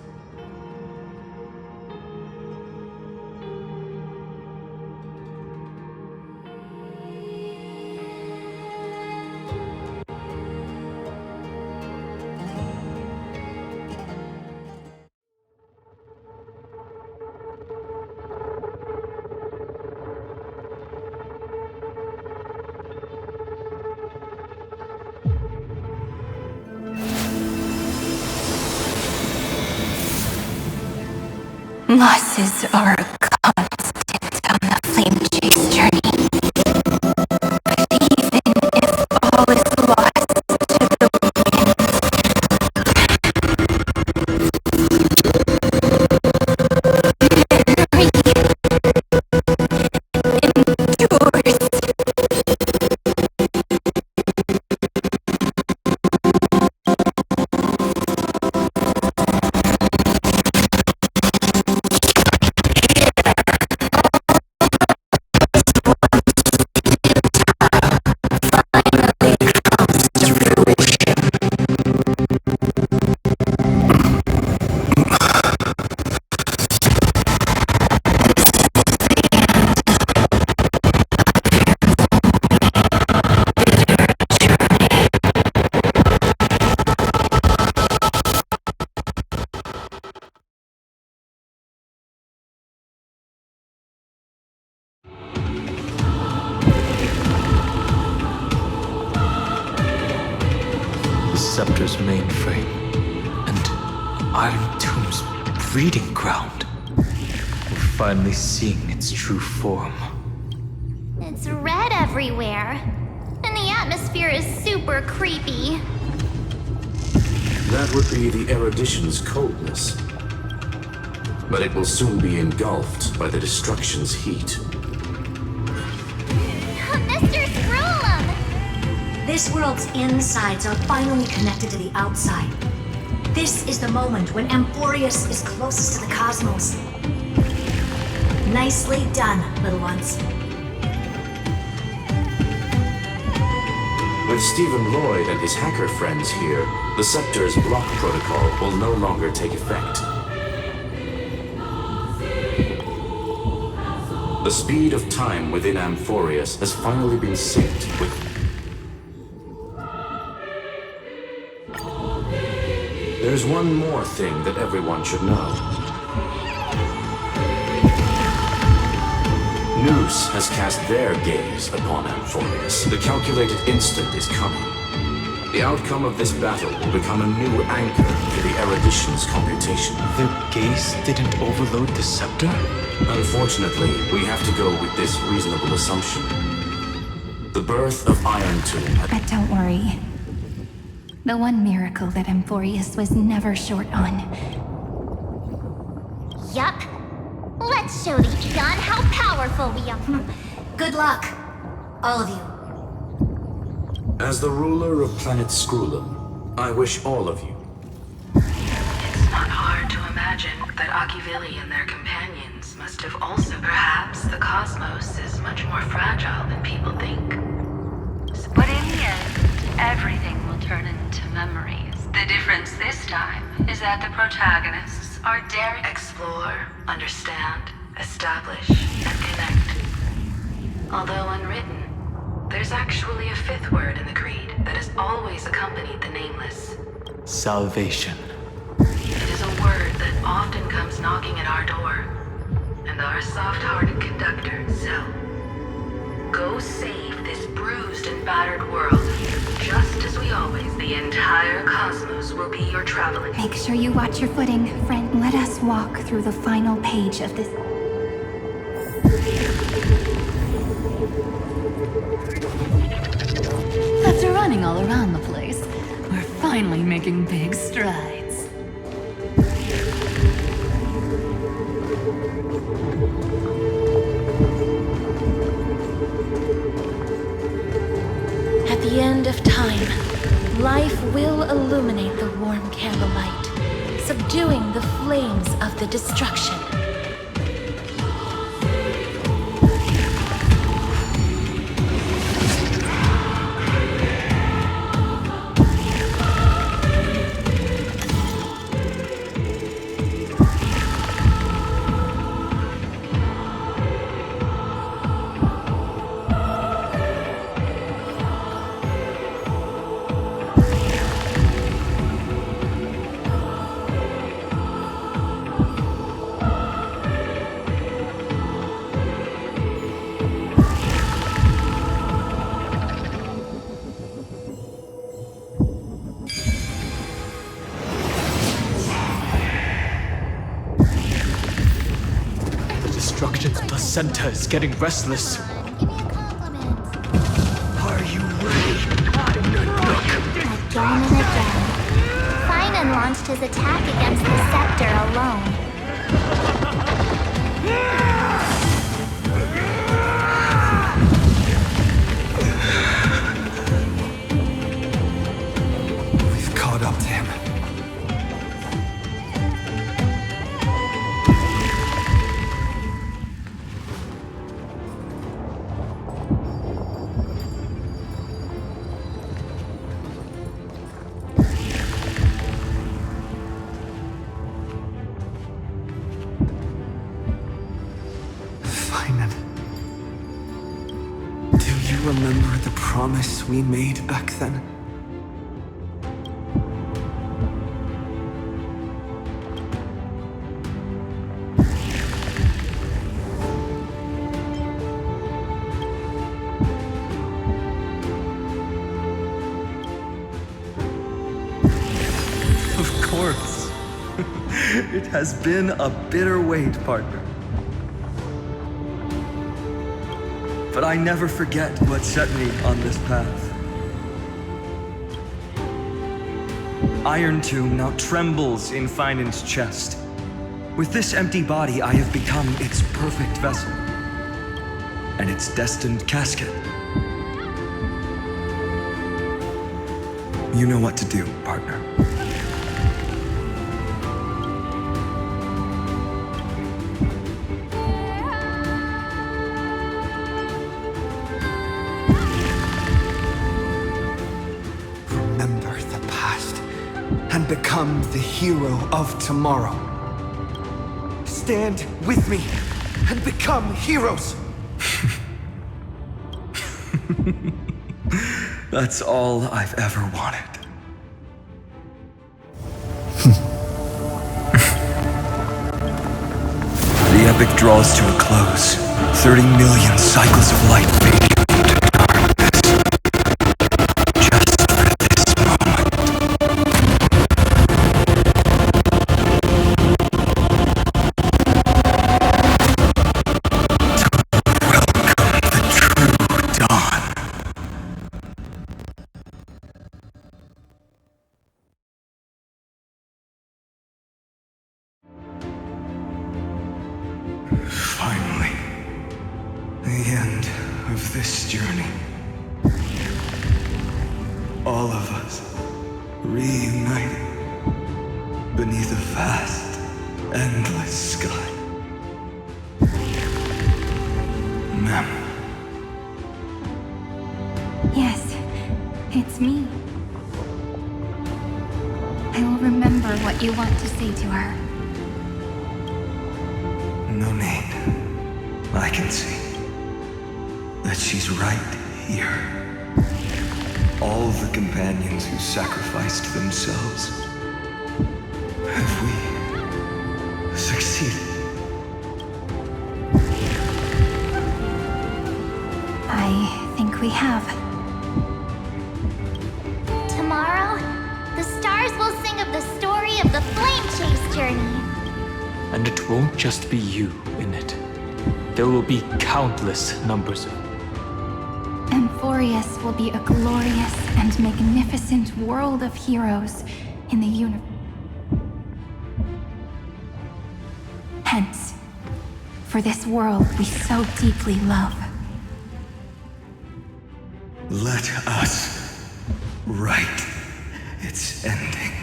Losses are a constant on the flame chase journey. But even if all is lost to the Scepter's mainframe and Iron Tomb's breeding ground. We're finally seeing its true form. It's red everywhere, and the atmosphere is super creepy. That would be the erudition's coldness. But it will soon be engulfed by the destruction's heat. Mr. Scrollum! This world's insides are finally connected to the outside. This is the moment when Amphorius is closest to the cosmos. Nicely done, little ones. With Stephen Lloyd and his hacker friends here, the Scepter's block protocol will no longer take effect. The speed of time within Amphorius has finally been synced with... There's one more thing that everyone should know. Noose has cast their gaze upon Amphorius. The calculated instant is coming. The outcome of this battle will become a new anchor to the erudition's computation. Their gaze didn't overload the scepter? Unfortunately, we have to go with this reasonable assumption. The birth of Iron Tomb... But don't worry. The one miracle that Amphorius was never short on. Yup. Let's show the Eon how powerful we are. Good luck, all of you. As the ruler of planet Scrollum, I wish all of you... It's not hard to imagine that Akivili and their companions must have also... Perhaps the cosmos is much more fragile than people think. But in the end, everything will turn into memories. The difference this time is that the protagonists are daring to explore, understand, establish, and connect. Although unwritten, there's actually a fifth word in the creed that has always accompanied the Nameless. Salvation. It is a word that often comes knocking at our door, and our soft-hearted conductor, Cell. Go save this bruised and battered world. Just as we always, the entire cosmos will be your traveling. Make sure you watch your footing, friend. Let us walk through the final page of this. After running all around the place, we're finally making big strides. At the end of time, life will illuminate the warm candlelight, subduing the flames of the destruction. Destruction's placenta is getting restless. Are you ready? Again and again. Finan launched his attack against the Scepter alone. We've caught up to him. Remember the promise we made back then? course. It has been a bitter wait, partner. But I never forget what set me on this path. Iron Tomb now trembles in Finan's chest. With this empty body, I have become its perfect vessel. And its destined casket. You know what to do, partner. Remember the past and become the hero of tomorrow. Stand with me and become heroes. That's all I've ever wanted. The epic draws to a close. 30 million cycles of light fading into darkness. Just for this moment. To welcome the true dawn. Finally, the end of this journey. All of us reunited beneath a vast, endless sky. Ma'am. Yes, it's me. I will remember what you want to say to her. No need. I can see that she's right here. All the companions who sacrificed themselves. Have we succeeded? I think we have. Tomorrow, the stars will sing of the story of the Flame Chase journey. And it won't just be you in it. There will be countless numbers of... Amphorius will be a glorious and magnificent world of heroes in the universe. Hence, for this world we so deeply love. Let us write its ending.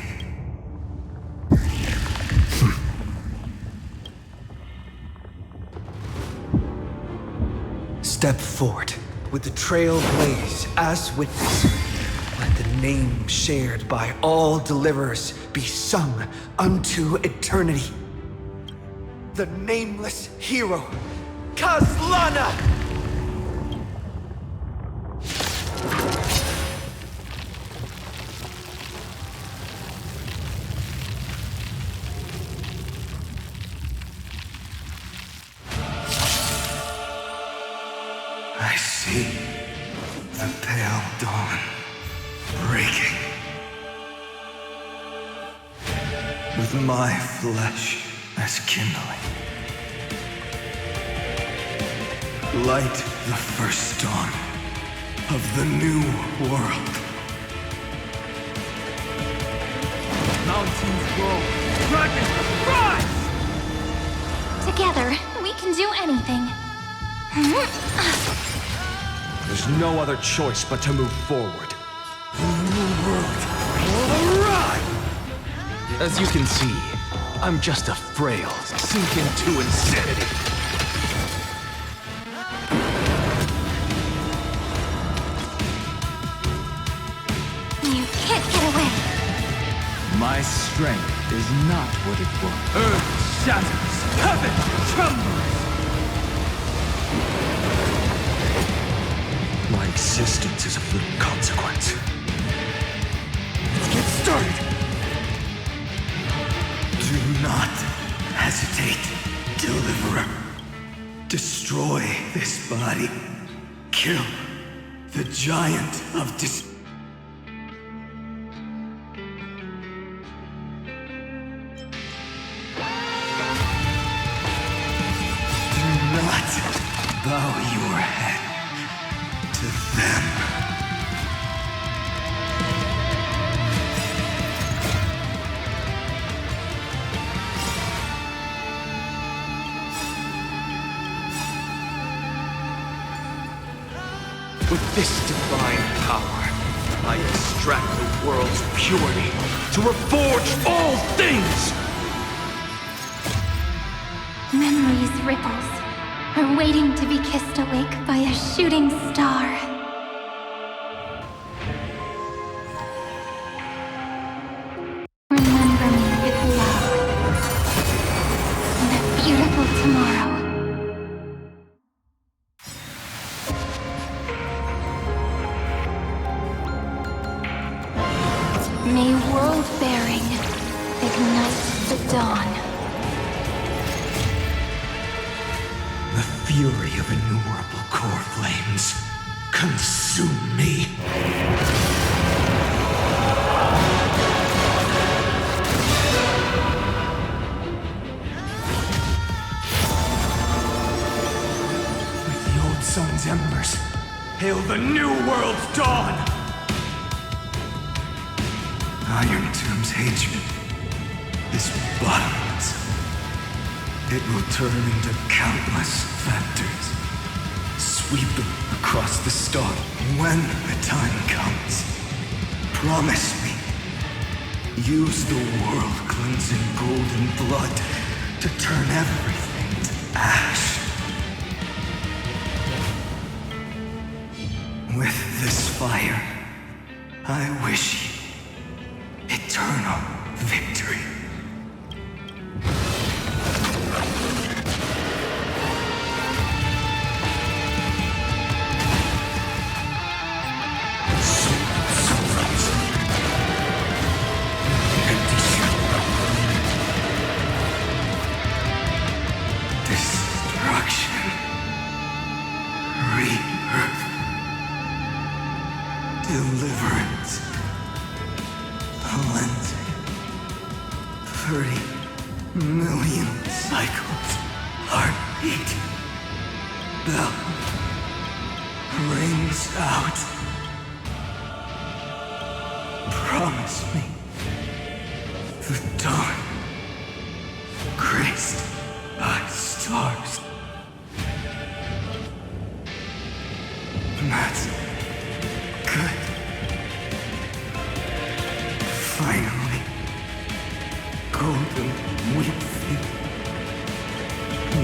Step forward with the trail blaze as witness. Let the name shared by all deliverers be sung unto eternity. The nameless hero, Kazlana! I see the pale dawn breaking. With my flesh as kindling. Light the first dawn of the new world. Mountains grow, dragons rise! Together, we can do anything. There's no other choice but to move forward. As you can see, I'm just a frail, sink into insanity. You can't get away. My strength is not what it was. Earth shatters, heaven trembles! My existence is of little consequence. Let's get started! Do not hesitate, Deliverer. Destroy this body. Kill the giant of bow your head to them. With this divine power, I extract the world's purity to reforge all things! Memories' ripples are waiting to be kissed awake by a shooting star. Remember me with love. In a beautiful tomorrow. May world-bearing ignite the dawn. The fury of innumerable core flames consume me. With the old sun's embers, hail the new world's dawn! Iron Tomb's hatred is bottomless. It will turn into countless factors, sweep them across the star. When the time comes, promise me, use the world-cleansing golden blood to turn everything to ash. With this fire, I wish you eternal victory. Destruction. Rebirth. Deliverance. Cleansing. 30 million cycles. Heartbeat. Bell rings out. Promise me the dawn graced by stars. That's good. Finally, golden wheat field.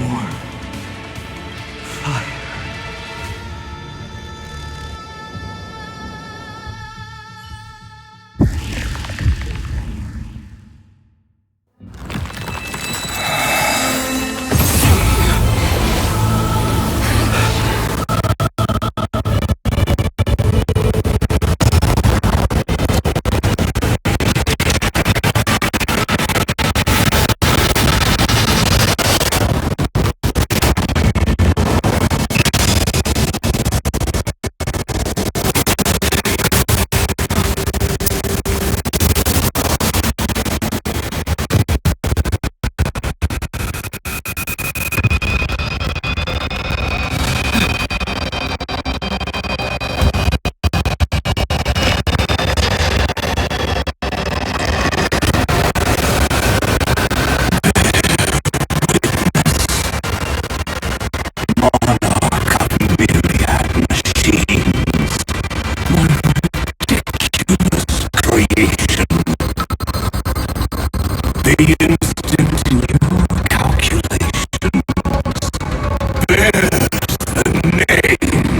Warm fire. The instant your calculations bears the name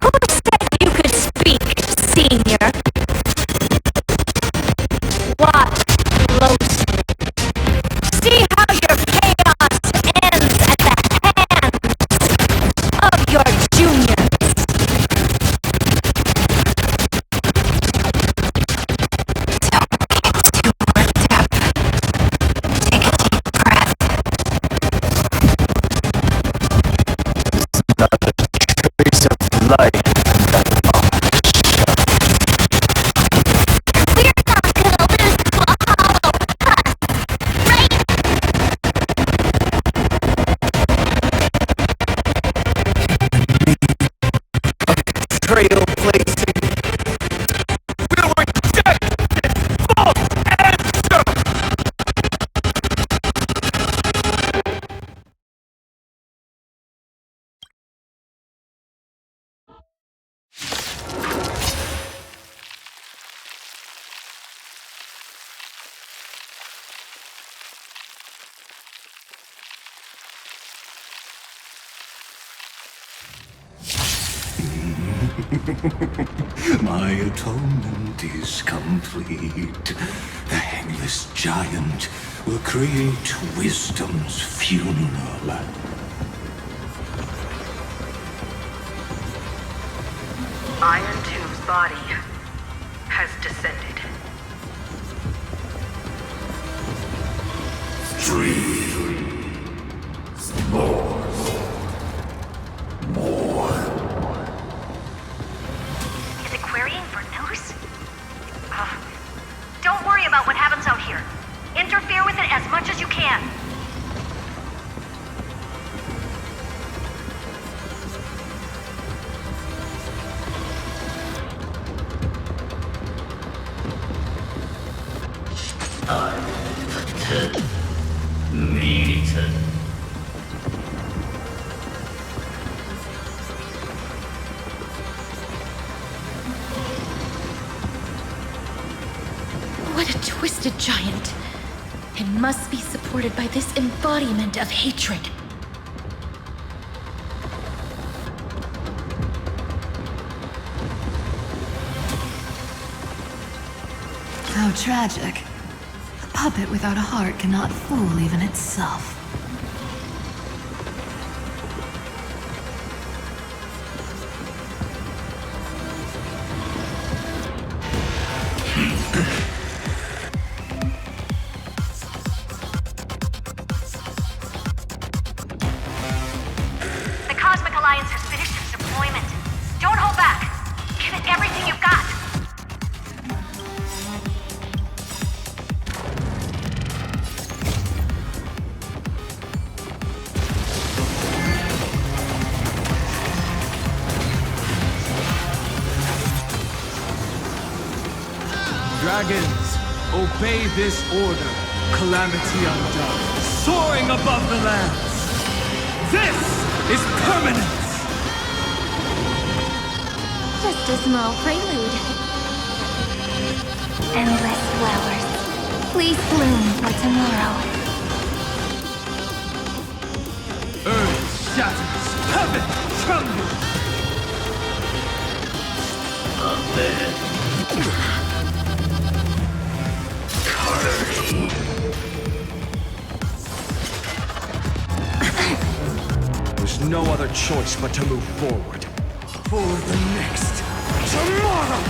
Who said you could speak, Senior? What floats My atonement is complete. The Hangless Giant will create wisdom's funeral. Iron Tube's body has descended. Is it querying for news? Don't worry about what happens out here. Interfere with it as much as you can. What a twisted giant. It must be supported by this embodiment of hatred. How tragic. A puppet without a heart cannot fool even itself. The Cosmic Alliance has finished its deployment. Don't hold back. Give it everything you've got. Dragons, obey this order. Calamity undone, soaring above the lands. This is permanence! Just a small prelude. Endless flowers. Please bloom for tomorrow. Earth shatters, heaven trembles! There's no other choice but to move forward. For the next tomorrow!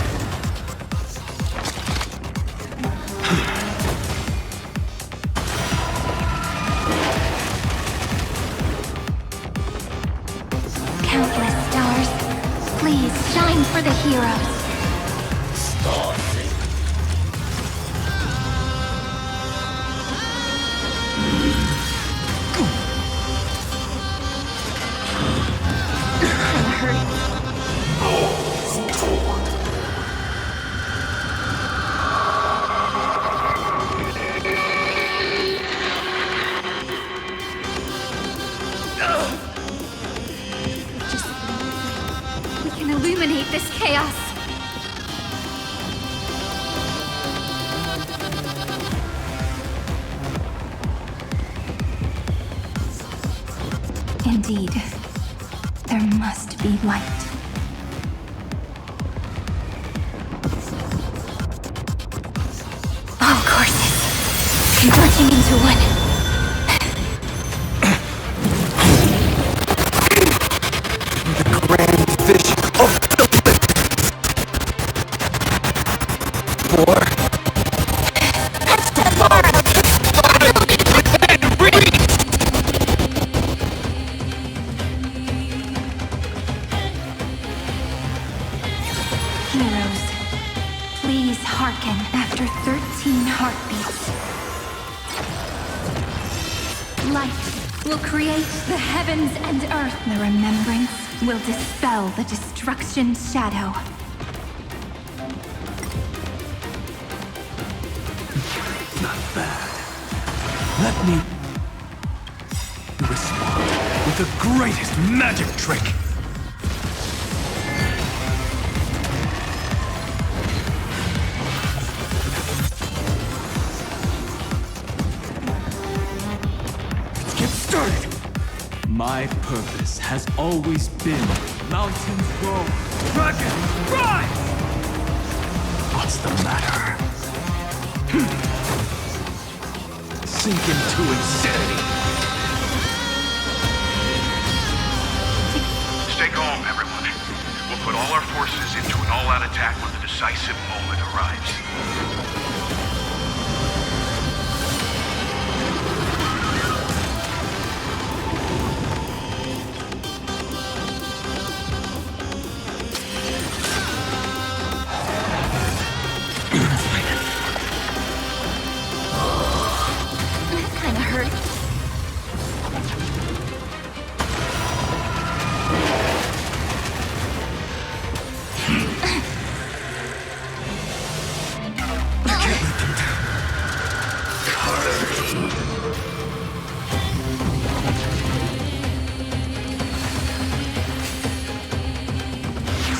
Countless stars. Please shine for the heroes. We can illuminate this chaos. Indeed, there must be light. All courses converging into one. The grand vision of the for Heroes, please hearken after 13 heartbeats. Light will create the heavens and earth. The remembrance will dispel the destruction's shadow. Not bad. Let me respond with the greatest magic trick. Let's get started! My purpose has always been mountains grow, Dragon, rise! What's the matter? Sink into insanity. Stay calm, everyone. We'll put all our forces into an all-out attack when the decisive moment arrives.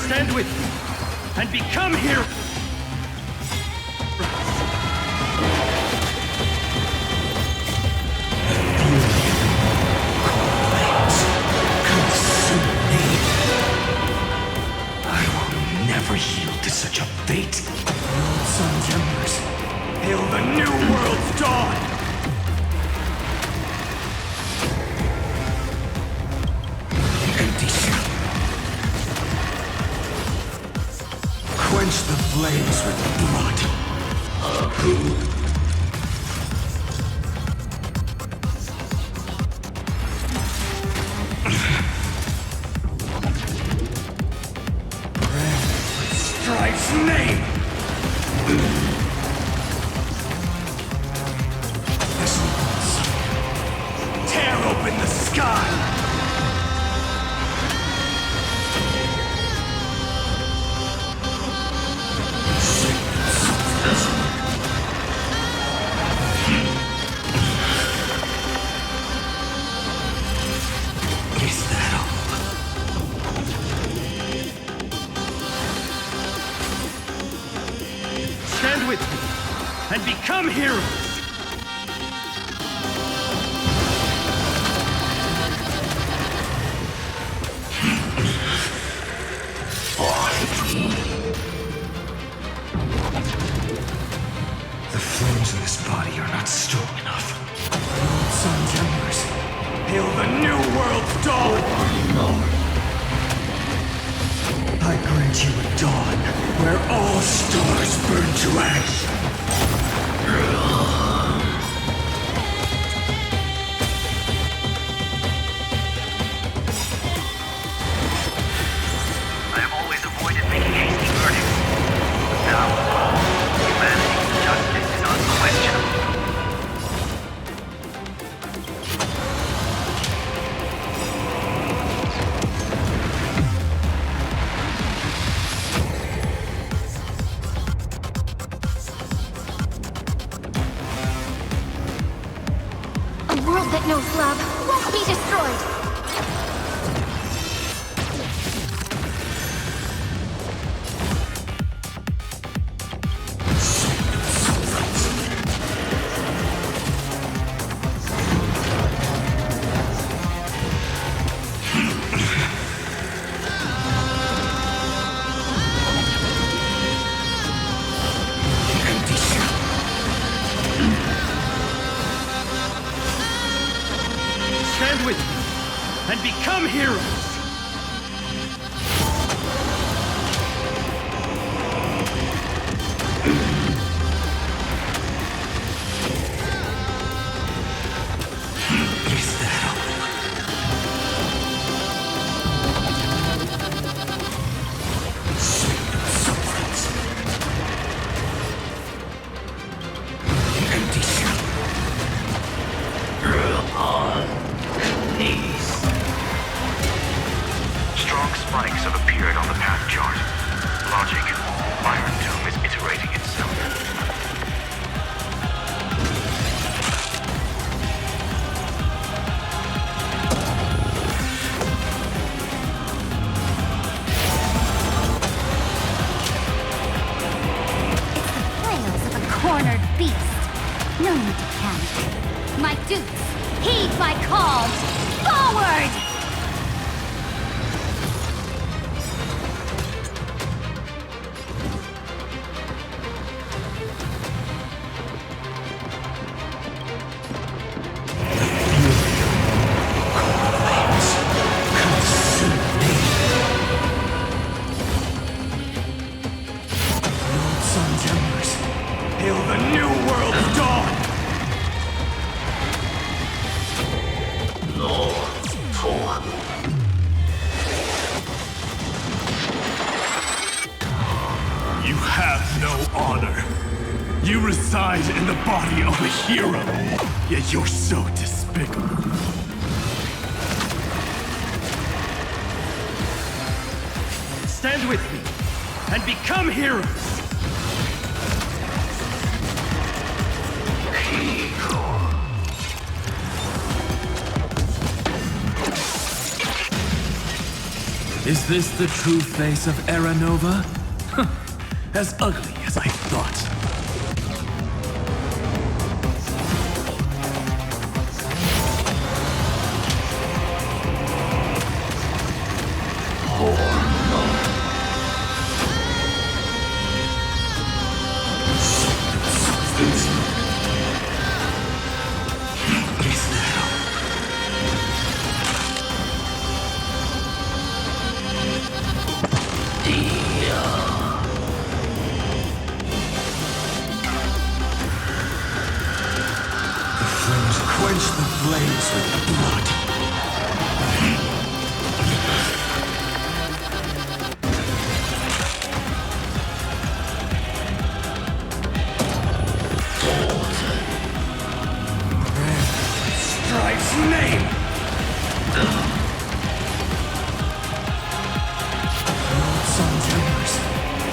Stand with me and become heroes. I will never yield to such a fate. Sun's embers, hail the new world's dawn! Empty shell. Quench the flames with blood. Strife's name! Tear open the sky! Is that all? Stand with me and become heroes! The flames in this body are not strong enough. Sun's embers, hail the new world's dawn! I grant you a dawn where all stars burn to ash. I have always avoided making hasty verdicts. Now, humanity's justice is unquestionable. A world that knows love won't be destroyed. Stand with me and become heroes! Is that all? Sweet sufferance. Empty shell. Strong spikes have appeared on the path chart. Logic, Iron Tomb is iterating itself. Flails of a cornered beast. No need to panic. My dupes, heed my call! Forward! Hail the new world's dawn! You have no honor. You reside in the body of a hero, yet you're so despicable. Stand with me and become heroes! Is this the true face of Era Nova? As ugly as I thought. Quench the flames with blood. Strife's name! Lord Sun's embers,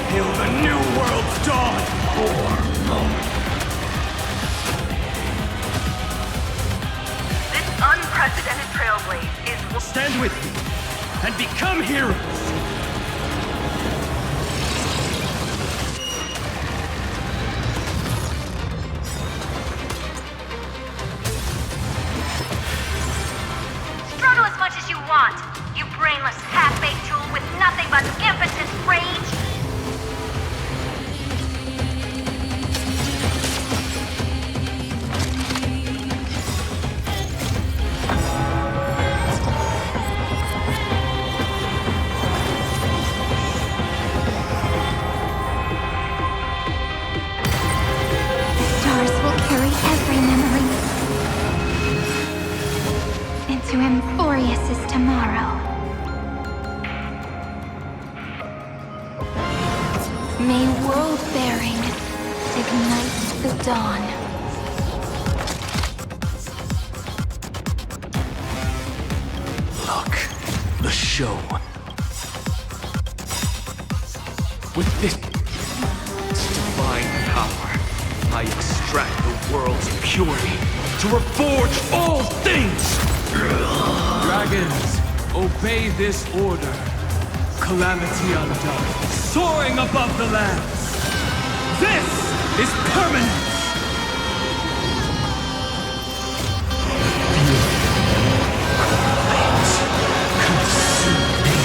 hail the new world's dawn! Unprecedented trailblaze is... Stand with me and become heroes! Struggle as much as you want, you brainless half-baked tool with nothing but impotent rage! To Amphorius' tomorrow. May world-bearing ignite the dawn. Look, the show. With this divine power, I extract the world's purity to reforge all things! Dragons, obey this order. Calamity undone, soaring above the lands. This is permanence! Flames consume me.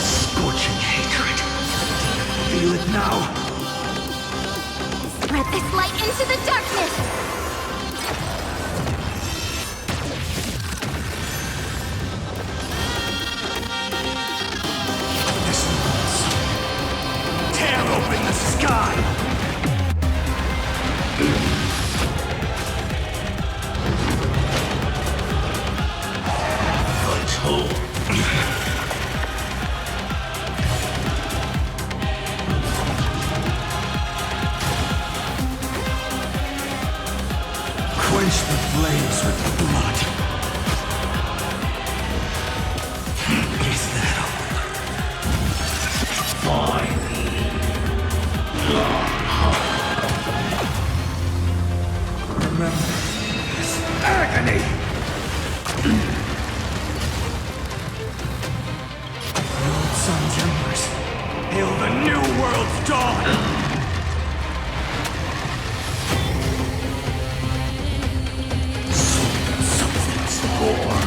Scorching hatred. Feel it now. Spread this light into the darkness! Open the sky! Quench the flames with blood. Is that all? Fine. Remember this agony! Lord Sun's embers, hail the new world's dawn! Something's more.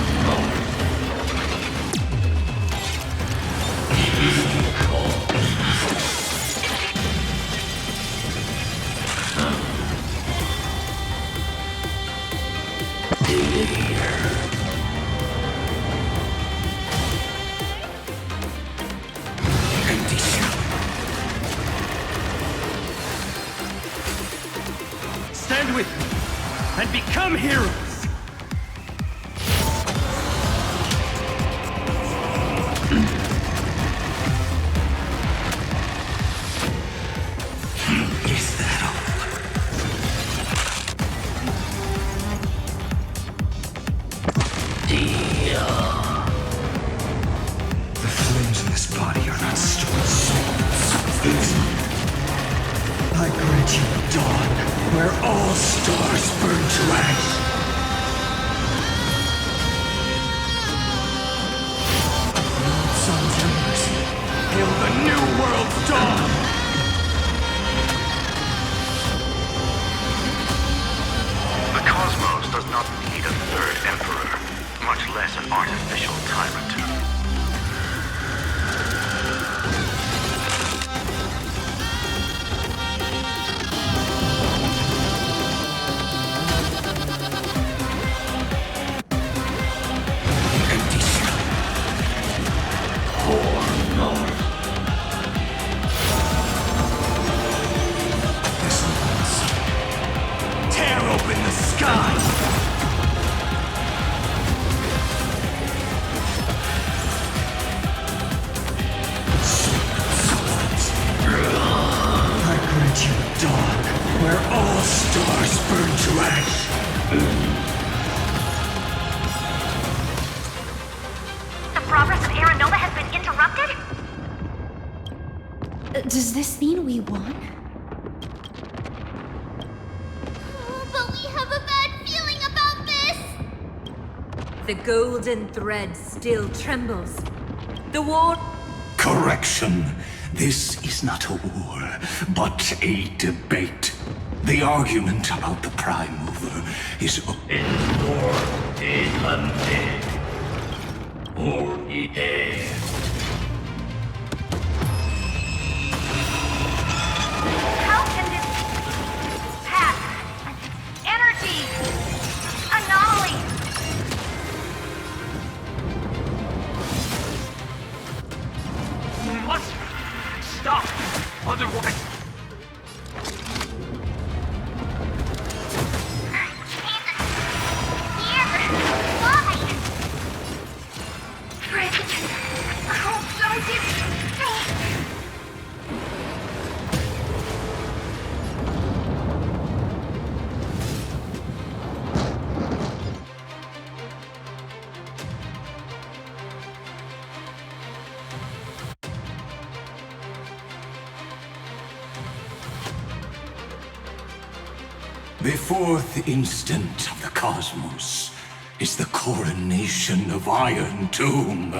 stand with me and become heroes! Is that all? The flames in this body are not stored souls. I grant you dawn, where all stars burn to ash. Sons and mercy, hail the new world's dawn! The cosmos does not need a third emperor, much less an artificial tyrant. Empty shell. Poor North. This one's... Tear open the sky! I grant you dawn, where all stars burn to ash. The progress of Aeronova has been interrupted? Does this mean we won? But we have a bad feeling about this! The golden thread still trembles. The war... Correction. This is not a war, but a debate. The argument about the Prime Mover is... How can this path, energy, anomaly, We must stop, otherwise... The fourth instant of the cosmos is the coronation of Iron Tomb.